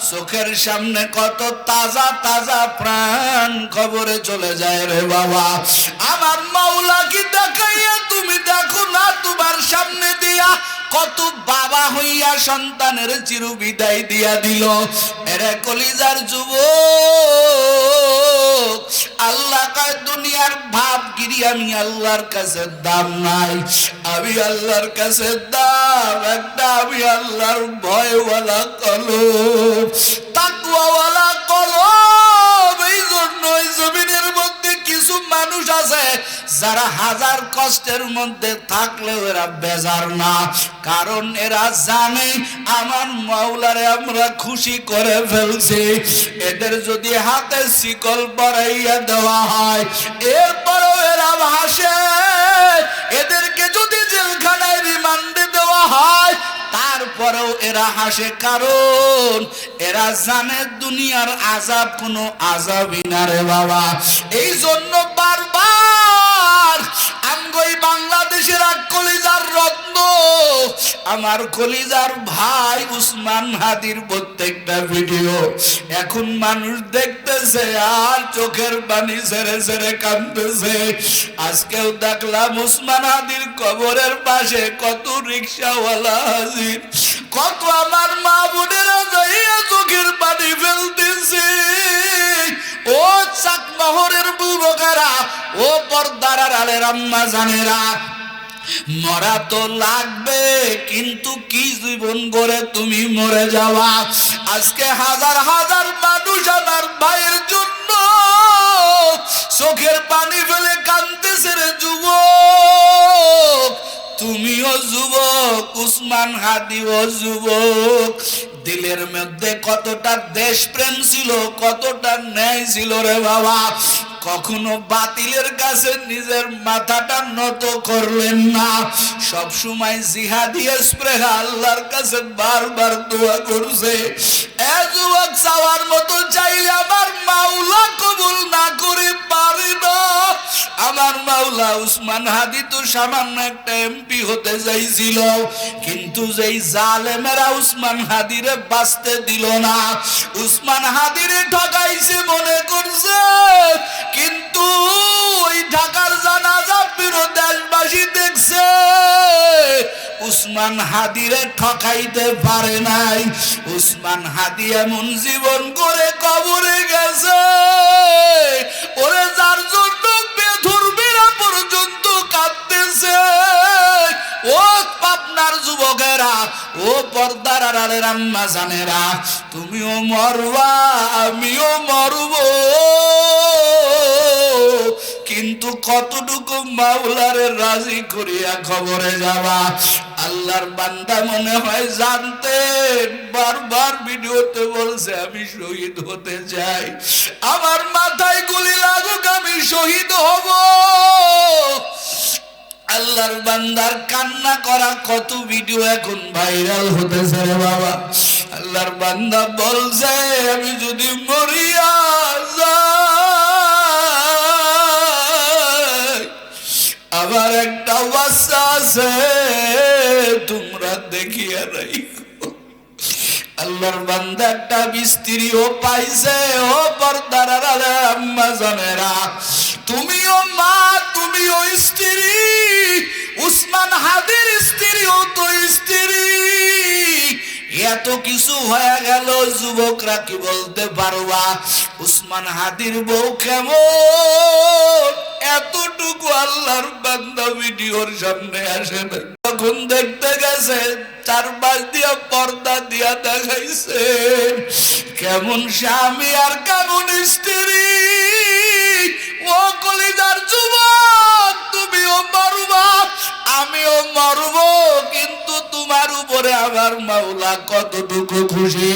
চোখের সামনে কত তাজা তাজা প্রাণ খবরে চলে যায় রে বাবা আমার মাওলা কি দেখাইয়া তুমি দেখো না তোমার সামনে দিয়া কত বাবা হইয়া সন্তানের চির বিদায় দিয়া দিল এরে কলিজার যুবক আল্লাহ কয় দুনিয়ার ভাবগিরি আমি আল্লাহর কাছে দাম নাই আমি আল্লাহর কাছে দাম একটা আমি আল্লাহর ভয়ওয়ালা কলব তাকওয়াওয়ালা কলব এই জন্য এই জমিনের মধ্যে কিছু মানুষ আছে যারা হাজার কষ্টের মধ্যে থাকলেও এরা বেজার না কারণ এরা জানে আমার মাওলারে আমরা খুশি করে ফেলছি এদের যদি হাতে শিকল পরাইয়া দেওয়া হয় এরপরও এরা হাসে এদেরকে যদি জেলখানায় রিমান্ডে দেওয়া হয় তারপরেও এরা হাসে কারণ এরা জানে দুনিয়ার আযাব কোনো আযাবই না রে বাবা এই জন্য বারবার আমগোই বাংলাদেশের এক কলিজার রত্ন আমার কলিজার ভাই উসমান হাদির প্রত্যেকটা ভিডিও এখন মানুষ দেখতেছে আর চোখের পানি ছেড়ে ছেড়ে কাঁদতেছে আজকেও দেখলাম উসমান হাদির কবরের পাশে কত রিকশাওয়ালা হাজির কত আমার মা বোনেরা যাইয়া চোখের পানি ফেলতেছে ও চাকমহরের বুবকারা ও পর্দার আড়ালের আম্মা জানেরা মরা তো লাগবে কিন্তু কি জীবন গড়ে তুমি মরে যাওয়া আজকে হাজার হাজার মানুষ আমার ভাইয়ের জন্য চোখের পানি ফেলে কাঁদতেছে রে যুবক, তুমিও যুবক, উসমান হাদিও যুবক। দিলের মধ্যে কতটা দেশপ্রেম ছিল, কতটা ন্যায় ছিল রে বাবা। কখনো বাতিলের কাছে নিজের মাথাটা নত করলেন না, সব সময় জিহাদি স্পৃহা আল্লাহর কাছে বারবার দোয়া করছে। এ যুবক, চাওয়ার মতো চাইলে আমার মাওলা কবুল না করে পারে না। আমার মাওলা উসমান হাদি তো সামান্য একটা এমপি হতে চাইছিল, কিন্তু যেই জালেমেরা উসমান হাদিরে বাঁচতে দিল না, উসমান হাদিরে ঠকাইছে মনে করছে, কিন্তু ওই ঢাকার জানাজা পুরো দেশবাসী দেখছে, উসমান হাদিরে ঠকাইতে পারে নাই। উসমান হাদি এমন জীবন করে কবরে গেছে, ওরে যার জন্য বেধর্মীরা পর্যন্ত কাঁদতেছে। ও পাবনার যুবকেরা, ও পর্দার আড়ালের আম্মা জানেরা, তুমিও মরবা, আমিও মরব, কিন্তু কতটুকু মাওলারে রাজি করিয়া খবরে যাবা। আল্লাহর বান্দা মনে হয় জানতেন, বারবার ভিডিওতে বলছে আমি শহীদ হতে চাই, আমার মাথায় গুলি লাগুক, আমি শহীদ হব। আল্লাহর বান্দার কান্না করা কত ভিডিও এখন ভাইরাল হতেছে রে বাবা। আল্লাহর বান্দা বলছে আমি যদি মরিয়া যাই, আবার একটা বাচ্চা আছে, তোমরা দেখিয়া নাই। আল্লাহর বান্দা একটা স্ত্রীও পাইছে। ও পর্দার আড়ালে আম্মা জানেরা, তুমিও মা, তুমিও স্ত্রী, উসমান হাদির স্ত্রীও তো স্ত্রী। এত কিছু হয়ে গেল, যুবকরা কি বলতে পারবা উসমান হাদির বউ কেমন? এতটুকু আল্লাহর বান্দা ভিডিওর সামনে আসে না। তখন দেখতে গেছে, চারপাশ দিয়া পর্দা দিয়া দেখাইছে কেমন স্বামী আর কেমন স্ত্রী। ও কলিজার যুবক, তুমিও মরবা, আমিও মরব, কিন্তু তোমার উপরে আমার মাওলা কতটুকু খুশি,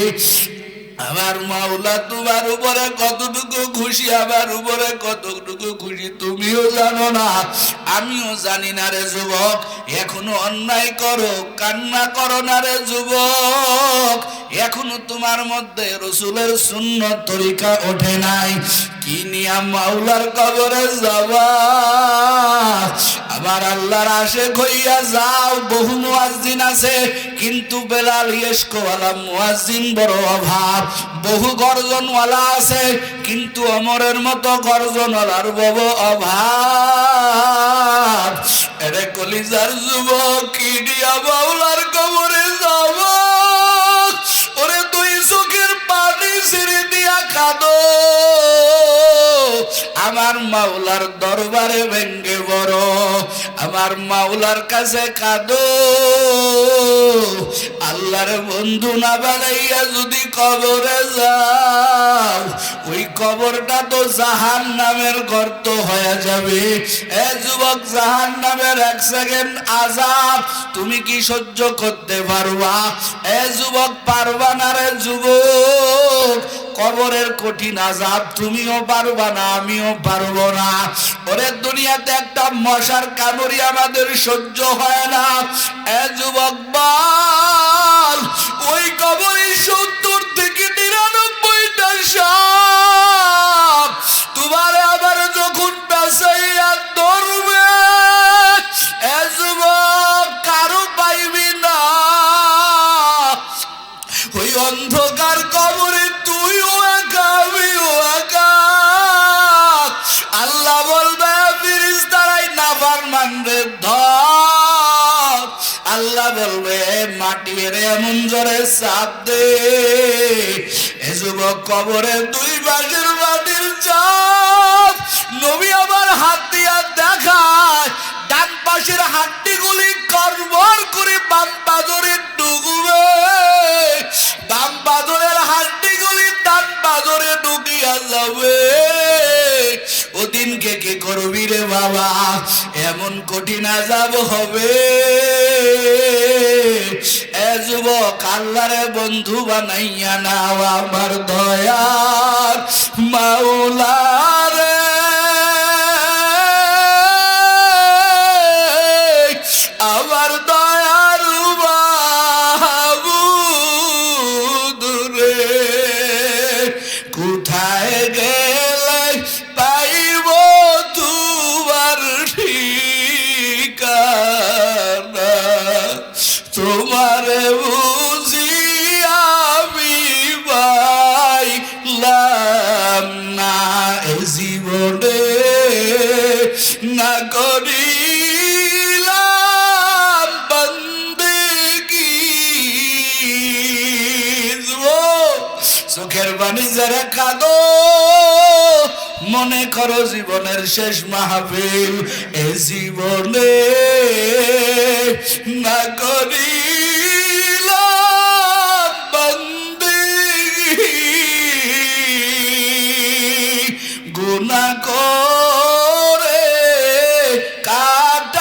আমার মাওলা তোমার উপরে কতটুকু খুশি, আমার উপরে কতটুকু খুশি তুমিও জানো না, আমিও জানি না রে যুবক। এখনো অন্যায় করো, কান্না করো না রে যুবক, এখনো তোমার মধ্যে রসুলের সুন্নত তরিকা ওঠে নাই। কি নিয়া মাওলার কবরে যাবা? আমার আল্লাহর আশিক হইয়া যাও। বহু মুয়াজ্জিন আছে, কিন্তু বেলাল ইশকওয়ালা মুয়াজ্জিন বড় অভাব। বহু গর্জনওয়ালা আছে, কিন্তু ওমরের মতো গর্জনওয়ালার বড় অভাব। এরে কলিজার যুবক, কি দিয়া মাওলার কবরে যাবা? ওরে দুই চোখের পানি ছেড়ে দিয়া কাঁদো, আমার মাওলার দরবারে ভেঙ্গে বড়, আমার মাওলার কাছে কাঁদো। আল্লাহর বন্ধু না বানাইয়া যদি কবরে যাও, ওই কবরটা তো জাহান্নামের গর্ত হয়ে যাবে। এ যুবক, জাহান্নামের এক সেকেন্ড আযাব তুমি কি সহ্য করতে পারবা? এ যুবক, পারবা না রে যুবক। কবরের কঠিন আযাব তুমিও পারবা না, আমিও পারবো না। ওরে দুনিয়াতে একটা মশার কামড়ি আমাদের সহ্য হয় না। এ যুবক বল, ওই কবরে 70 থেকে 99টা সাপ তোমারে আবার যখন পেছাইয়া ধরবে, এ যুবক কারো পাইবি না। ওই অন্ধকার কবরে তুইও একা, আমিও একা। আল্লাহ বলবে ফেরেশতারাই নাফরমান রে ধর। আল্লাহ বলবে মাটি রে এমন জোরে চাপ দে। এ যুবক, কবরে দুই পাশের মাটির চাপ। নবী আবার হাত দিয়া দেখায়, ডান পাশের হাড্ডিগুলি করবর করে বাম পাজরে ঢুকবে, বাম পাজরের হাড্ডিগুলি ডান পাজরে ঢুকিয়া যাবে। ওদিন কঠিন কে কে করবি রে বাবা, এমন কঠিন আযাব হবে এ যুবক আল্লাহরে বন্ধু বানাইয়া নাও আমার দয়ার মাওলা রে। আমার দয়ার মাবুদ রে, কোথায় গেলে পাইব তোমার ঠিকানা, তোমারে বুঝি আমি পাইলাম না এ জীবনে, না করিলাম বন্দেগি। চোখের পানি যারা কাঁদো, মনে করো জীবনের শেষ মাহফিল, এ জীবনে না করিলাম বন্দেগি, গুনাহ করে কাটাইলাম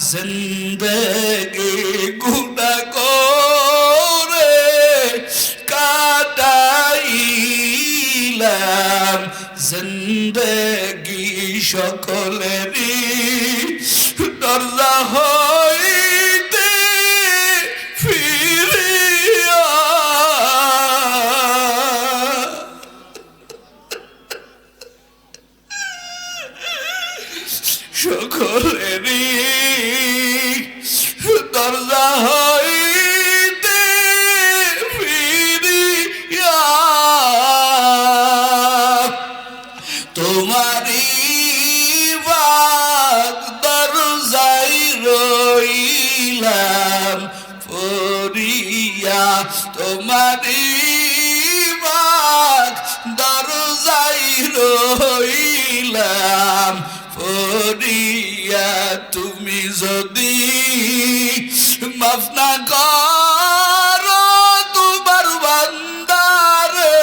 জিন্দেগি, গুনাহ করে কাটাইলাম জিন্দেগি, সকলেরই দরজা হইতে ফিরিয়া সকলেরই দরজা হইতে ফিরিয়া তোমারি বাগ দরজায় রইলাম পড়িয়া, তোমারি বাগ দরজায় রইলাম পড়িয়া, তুমি যদি মাফ না করো তোমার বান্দারে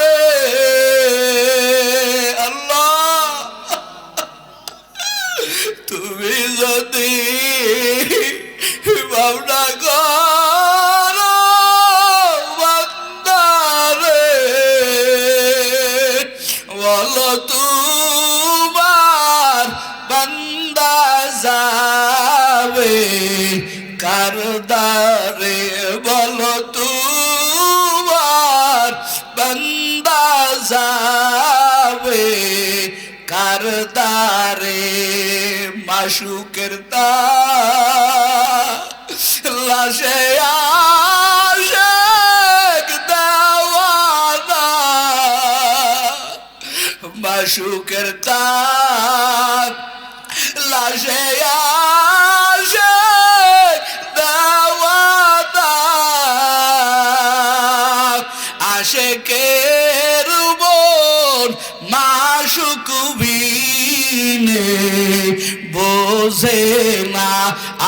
আল্লাহ, তুমি যদি মাফ না করো বান্দারে, বলো তোমার বান্দা যাবে কার দ্বারে, বলো তোমার বান্দা যাবে কার দ্বারে, মাশুকের লাশে আশেক দেওয়ানা, মাশুকের লাশে আশেক দেওয়ানা, আশেকের বোন মাশুক বিনে বোঝে না,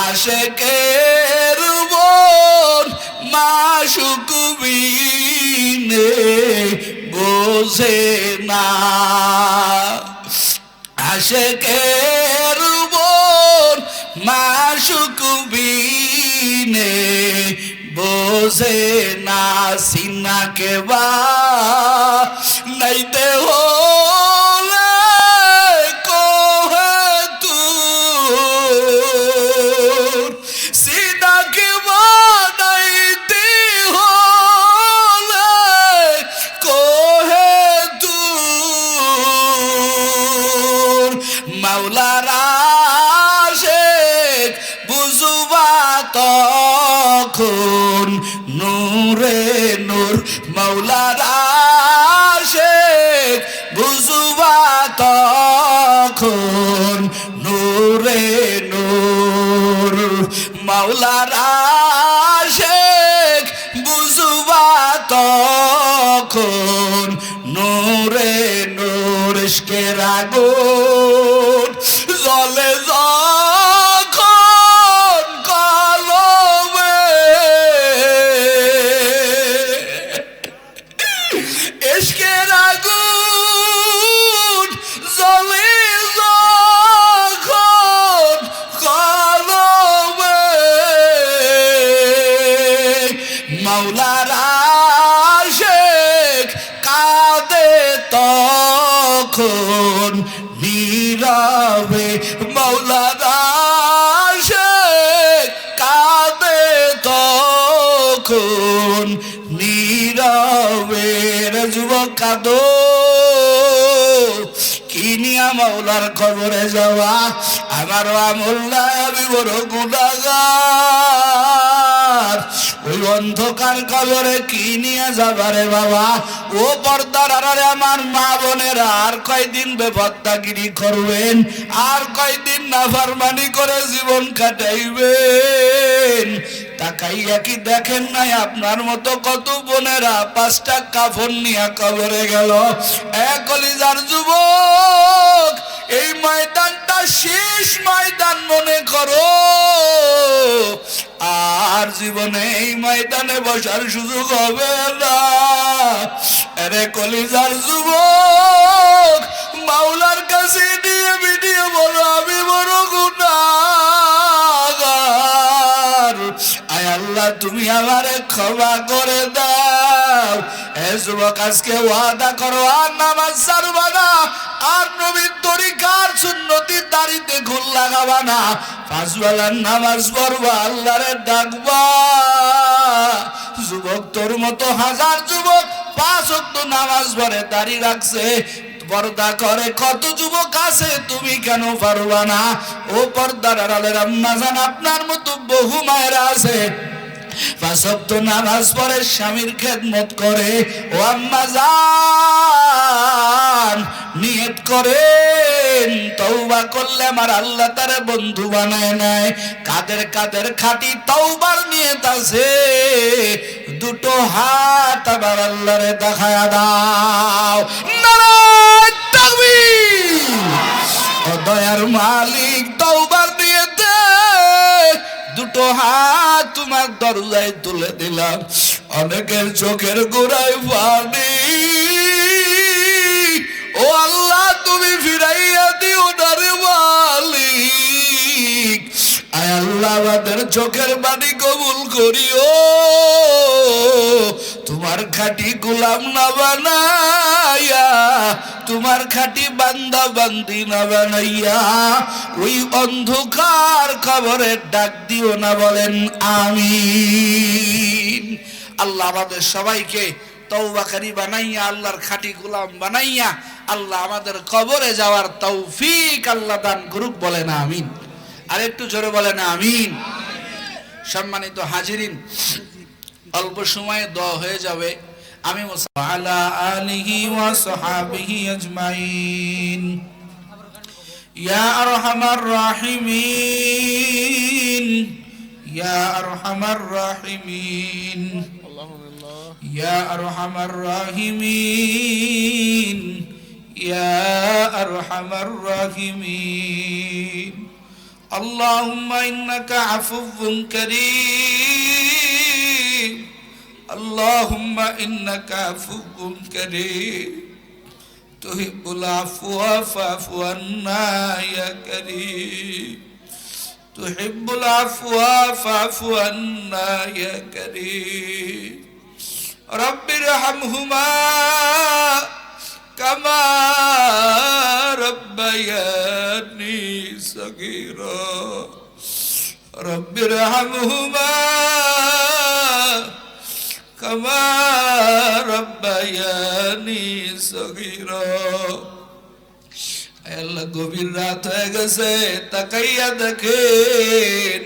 আশেকের বোন মাশুক বিনে বোঝে না, আশেকের বোন মাশুক বিনে বোঝে না, সিনাকে বা নাইতে হলে কোহে তুর, সিনাকে বা নাইতে হলে কোহে তুর, মাওলার আশেক বুঝবা তখন নূরে নূর, মাওলার আশেক বুঝবা তখন নূরে নূর, মাওলার আশেক বুঝবা তখন নূরে নূর, ইশকের আগুন জ্বলে যখন কলবে, ইশকের আগুন তখন নীরবে মাওলানা কাঁদে তখন নীরবে রে যুবক কাঁদো কি নিয়া মাওলার কবরে যাওয়া আমারও আমল নাই আমি বড় গুনাহগার ওই অন্ধকার কবরে কি নিয়ে যাবারে বাবা ও পর্দার আড়ালে আমার মা বোনেরা আর কয়দিন বেপরদাগিরি করবেন আর কয়দিন নাফরমানি করে জীবন কাটাইবেন তাকাইয়া কি দেখেন নাই আপনার মতো কত বোনেরা 5টা কাফন নিয়ে কবরে গেল এক কলিজার যুবক এই ময়দানটা শেষ ময়দান মনে করো আর জীবনে এই ময়দানে বসার সুযোগ হবে না আরে কলিজার যুবক মাওলার কাছে নিয়ে ভিডিও বলো আমি বড় গুনাহগার আয় আল্লাহ তুমি আমারে ক্ষমা করে দাও এ যুবক আজকে ওয়াদা করো আর নামাজ ছাড়বা না আর নবীর তরিকার সুন্নতির দাড়িতে ঘুল লাগাবা না 5 বেলার নামাজ পড়বা আল্লাহরে ডাকবা যুবক তোর মতো হাজার যুবক 5 ওয়াক্ত নামাজ পড়ে দাড়ি রাখছে পর্দা করে কত যুবক আছে তুমি কেন পারবা না ও পর্দার আড়ালের আম্মা জান আপনার মতো বহু মায়েরা আছে 5 ওয়াক্ত নামাজ পড়ে স্বামীর খেদমত করে ও আম্মা জান নিয়ত করেন তওবা করলে আমার আল্লাহ তারে বন্ধু বানায় নেয় কাদের কাদের খাঁটি তওবার নিয়ত আছে দুটো হাত আবার আল্লাহরে দেখায়া দাও নারায়ে তাকবীর ও দয়ার মালিক তওবার নিয়তে দুটো হাত তোমার দরজায় তুলে দিলাম অনেকের চোখের গোড়ায় পানি ও আল্লাহ তুমি ফিরাইয়া দিও না রে মালিক আয় আল্লাহ আমাদের চোখের পানি কবুল করিও তোমার খাঁটি গোলাম না বানাইয়া তোমার খাঁটি বান্দা বান্দি না বানাইয়া ওই অন্ধকার কবরে ডাক দিও না বলেন আমিন আল্লাহ আমাদের সবাইকে তওবাকারী বানাইয়া আল্লাহর খাঁটি গোলাম বানাইয়া আল্লাহ আমাদের কবরে যাওয়ার তৌফিক আল্লাহ দান করুক বলেন আমিন আর একটু জোরে বলেন আমিন সম্মানিত হাজিরিন অল্প সময়ে দোয়া হয়ে যাবে আমি আলা আলিহি ওয়া সাহাবিহি আজমাইন ইয়া আরহামার রাহিমিন ইয়া আরহামার রাহিমিন ইয়া আরহামার রাহিমিন ইয়া আরহামার রাহিমিন আল্লাহুম্মা ইন্নাকা আফুউন কারীম আল্লাহুম্মা ইন্নাকা আফুউন কারীম তুহিব্বুল আফওয়া ফাফু আন্না ইয়া কারীম তুহিব্বুল আফওয়া ফাফু আন্না ইয়া কারীম রব্বিরহামহুমা কামা রব্বায়ানি সগীরা রব্বিরহামহুমা কামা রব্বায়ানি সগীরা আল্লাহ গভীর রাত হয়ে গেছে তাকাইয়া দেখেন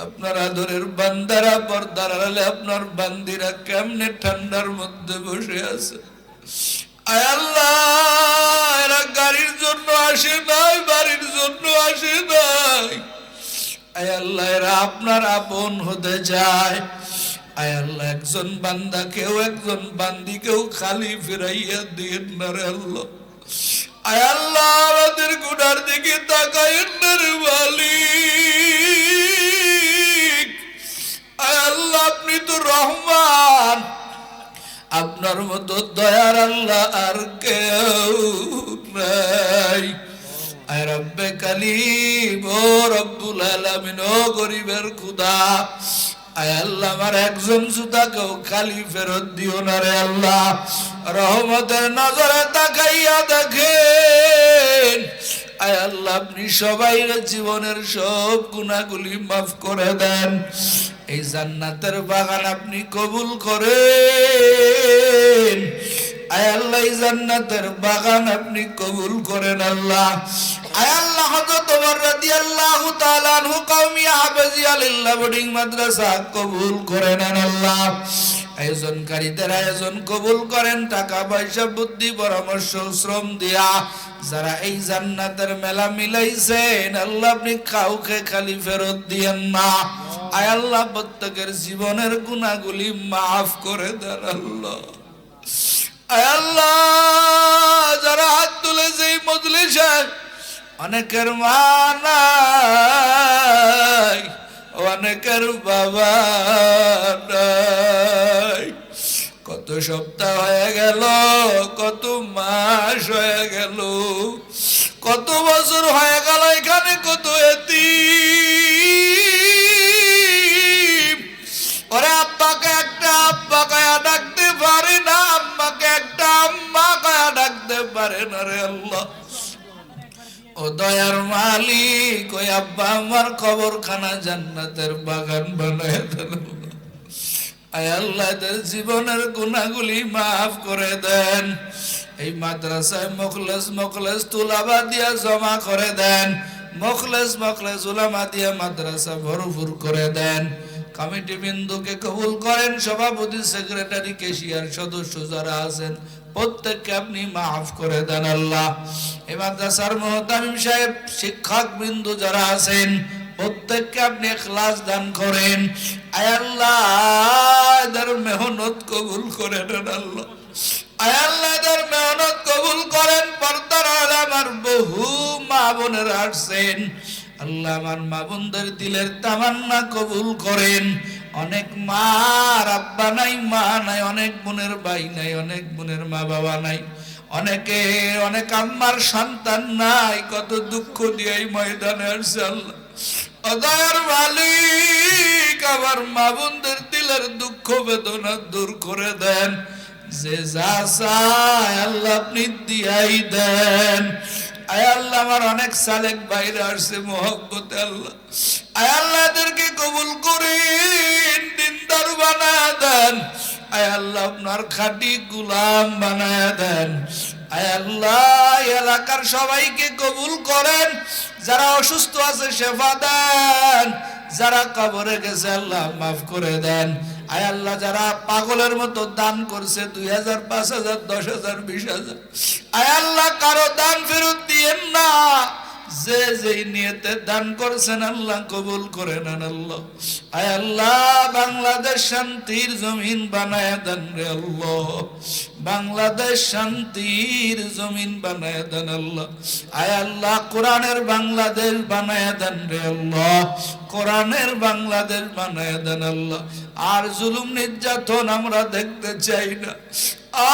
আপনার আদরের বান্দারা পর্দার আড়ালে আপনার বান্দিরা কেমনে ঠান্ডার মধ্যে বসে আছে আয় আল্লাহ এরা গাড়ির জন্য আসে নাই বাড়ির জন্য আসে নাই আয় আল্লাহ এরা আপনার আপন হতে যায় আয় আল্লাহ একজন বান্দা কেউ একজন বান্দি কেউ খালি ফিরাইয়া দিন না রে আল্লাহ আয় আল্লাহ আমাদের গুনার দিকে তাকায়েন না রে মালিক আয় আল্লাহ আপনি তো রহমান আপনার মতো দয়ার আল্লাহ আর কেউ নাই আয় রব্বে কালিম ও রব্বুল আলামিন ও গরিবের খোদা আয় আল্লাহ আমার একজন সুতাকেও খালি ফেরত দিও না রে আল্লাহ রহমতের নজরে তাকাইয়া দেখে আয় আল্লাহ আপনি সবাইর জীবনের সব গুনাহগুলি মাফ করে দেন। এই জান্নাতের বাগান আপনি কবুল করেন। আয় আল্লাহ এই জান্নাতের বাগান আপনি কবুল করেন আল্লাহ। আয় আল্লাহ হযরত ওমর রাদিয়াল্লাহু তাআলা আনহু কওমিয়া হাফেজিয়া লিল্লাহ বোর্ডিং মাদ্রাসা কবুল করে নেন আল্লাহ। আয়োজনকারীদের আয়োজন কবুল করেন, টাকা পয়সা বুদ্ধি পরামর্শ শ্রম দিয়া যারা এই জান্নাতের মেলা মিলাইছেন আল্লাহ আপনি কাউকে খালি ফেরত দিয়েন না। আয় আল্লাহ প্রত্যেকের জীবনের গুনাহগুলি মাফ করে দেন আল্লাহ। আয় আল্লাহ যারা হাত তুলেছে এই মজলিসে অনেকের মা নাই, অনেকের বাবা নাই, কত সপ্তাহ হয়ে গেল, কত মাস হয়ে গেল, কত বছর হয়ে গেল, এখানে কত এতিম। ওরে আব্বাকে একটা আব্বা কায়া ডাকতে পারে না, আম্মাকে একটা আম্মা কায়া ডাকতে পারে না রে আল্লাহ। ও দয়ার মালিক ওই আব্বা আমার কবরখানা জান্নাতের বাগান বানায় দেন। আয় আল্লাহ এদের জীবনের গুনাহগুলি মাফ করে দেন। এই মাদ্রাসায় মখলেস তুলাবা দিয়া জমা করে দেন, মখলেস উলামা দিয়া মাদ্রাসা ভরপুর করে দেন। কমিটি বিন্দুকে কবুল করেন, সভাপতি সেক্রেটারি কেশিয়ার সদস্য যারা আছেন প্রত্যেককে আপনি মাফ করে দেন আল্লাহ। এই মাদ্রাসার মুহতামিম সাহেব শিক্ষক বিন্দু যারা আছেন প্রত্যেককে আপনি ইখলাস দান করেন। আয় আল্লাহ এদের মেহনত কবুল করে নেন আল্লাহ। আয় আল্লাহ এদের মেহনত কবুল করেন। পর্দার আড়ালে আমার বহু মা বোনেরা আসছেন আল্লাহ আমার মা বোনদের দিলের তামান্না কবুল করেন। অনেক মার আব্বা নাই, মা নাই, অনেক বোনের ভাই নাই, অনেক বোনের মা বাবা নাই, অনেক আম্মার সন্তান নাই, কত দুঃখ দিয়ে এই ময়দানে আসছে আল্লাহ। অদয়ার মালিক আমার মা বোনদের দিলের দুঃখ বেদনা দূর করে দেন। যে যা চায় আল্লাহ আপনি দিয়াই দেন। আয় আল্লাহ আমার অনেক সালেক বাইরে আসছে মোহব্বতে আল্লাহ, আয় আল্লাহ এদেরকে কবুল করেন, দিনদার বানায় দেন। আয় আল্লাহ আপনার খাঁটি গোলাম বানায় দেন। আয় আল্লাহ এলাকার সবাইকে কবুল করেন। যারা অসুস্থ আছে শেফা দেন, যারা কবরে গেছে আল্লাহ মাফ করে দেন। আয় আল্লাহ যারা পাগলের মতো দান করছে 2000, 5000, 10,000, 20,000, আয় আল্লাহ কারো দান ফেরত দিয়েন না। যে যেই নিয়তে দান করছেন আল্লাহ কবুল করে নেন আল্লাহ। আয় আল্লাহ বাংলাদেশ শান্তির জমিন বানায় দেন রে আল্লাহ, বাংলাদেশ শান্তির জমিন বানায় দেন আল্লাহ। আয় আল্লাহ কোরআনের বাংলাদেশ বানায় দেন রে আল্লাহ, কোরআনের বাংলাদেশ বানায় দেন আল্লাহ। আর জুলুম নির্যাতন আমরা দেখতে চাই না।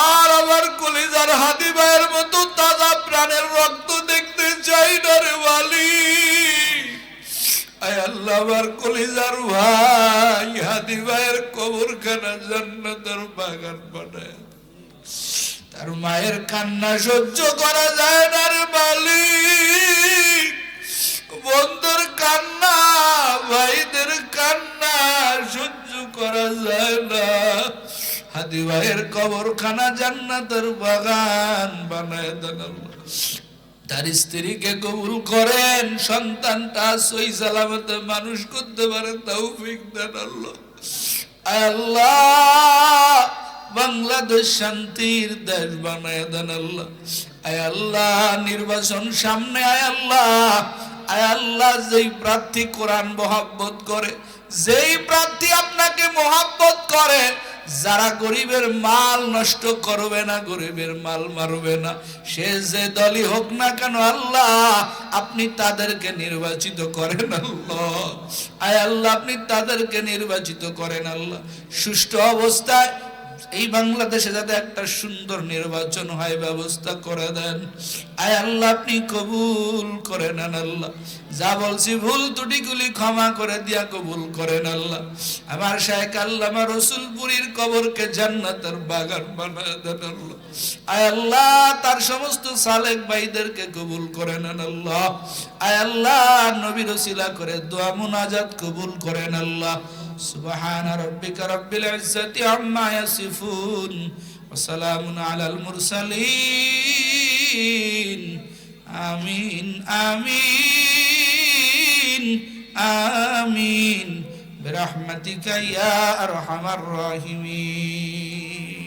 আর আমার কলিজার হাদি ভাইয়ের মতো তাজা প্রাণের রক্ত দেখতে চাই না রে ওয়ালি। আয় আল্লাহ আমার কলিজার ভাই হাদি ভাইয়ের কবরখানা জান্নাতের বাগান বানায়। তার মায়ের কান্না সহ্য করা যায় না রে মালিক, বন্ধুর কান্না, ভাইদের কান্না সহ্য করা যায় না। হাদি ভাইয়ের কবরখানা জান্নাতের বাগান বানায় দেন আল্লাহ। তার স্ত্রীকে কবুল করেন, সন্তানটা সই সালামতে মানুষ করতে পারে তৌফিক দেন আল্লাহ। আল্লাহ বাংলাদেশ শান্তির দেশ বানায় দেন আল্লাহ। আয় আল্লাহ নির্বাচন সামনে, আয় আল্লাহ যেই প্রার্থী কোরআন মহব্বত করে, যেই প্রার্থী আপনাকে মহব্বত করে, যারা গরিবের মাল নষ্ট করবে না, গরিবের মাল মারবে না, সে যে দলই হোক না কেন আল্লাহ আপনি তাদেরকে নির্বাচিত করেন আল্লাহ। আয় আল্লাহ আপনি তাদেরকে নির্বাচিত করেন আল্লাহ। সুষ্ঠু অবস্থায় এই বাংলাদেশে যাতে একটা সুন্দর নির্বাচন হয় ব্যবস্থা করে দেন। আয় আল্লাহ আপনি কবুল করে নেন আল্লাহ। যা বলছি ভুল ত্রুটিগুলি ক্ষমা করে দিয়া কবুল করেন আল্লাহ। আমার শায়েখ আল্লামা রসুলপুরীর কবরকে জান্নাতের বাগান বানায় দেন আল্লাহ। আয় আল্লাহ তার সমস্ত সালেক ভাইদেরকে কবুল করে নেন আল্লাহ। আয় আল্লাহ নবীর ওসিলা করে দোয়া মুনাজাত কবুল করেন আল্লাহ। সুবহান রাব্বিকা রাব্বিল ইজ্জাতি আম্মা ইয়াসিফুন ওয়া সালামুন আলাল মুরসালিন। আমিন আমিন আমিন বিরহমাতিকা ইয়া আরহামার রাহিমিন।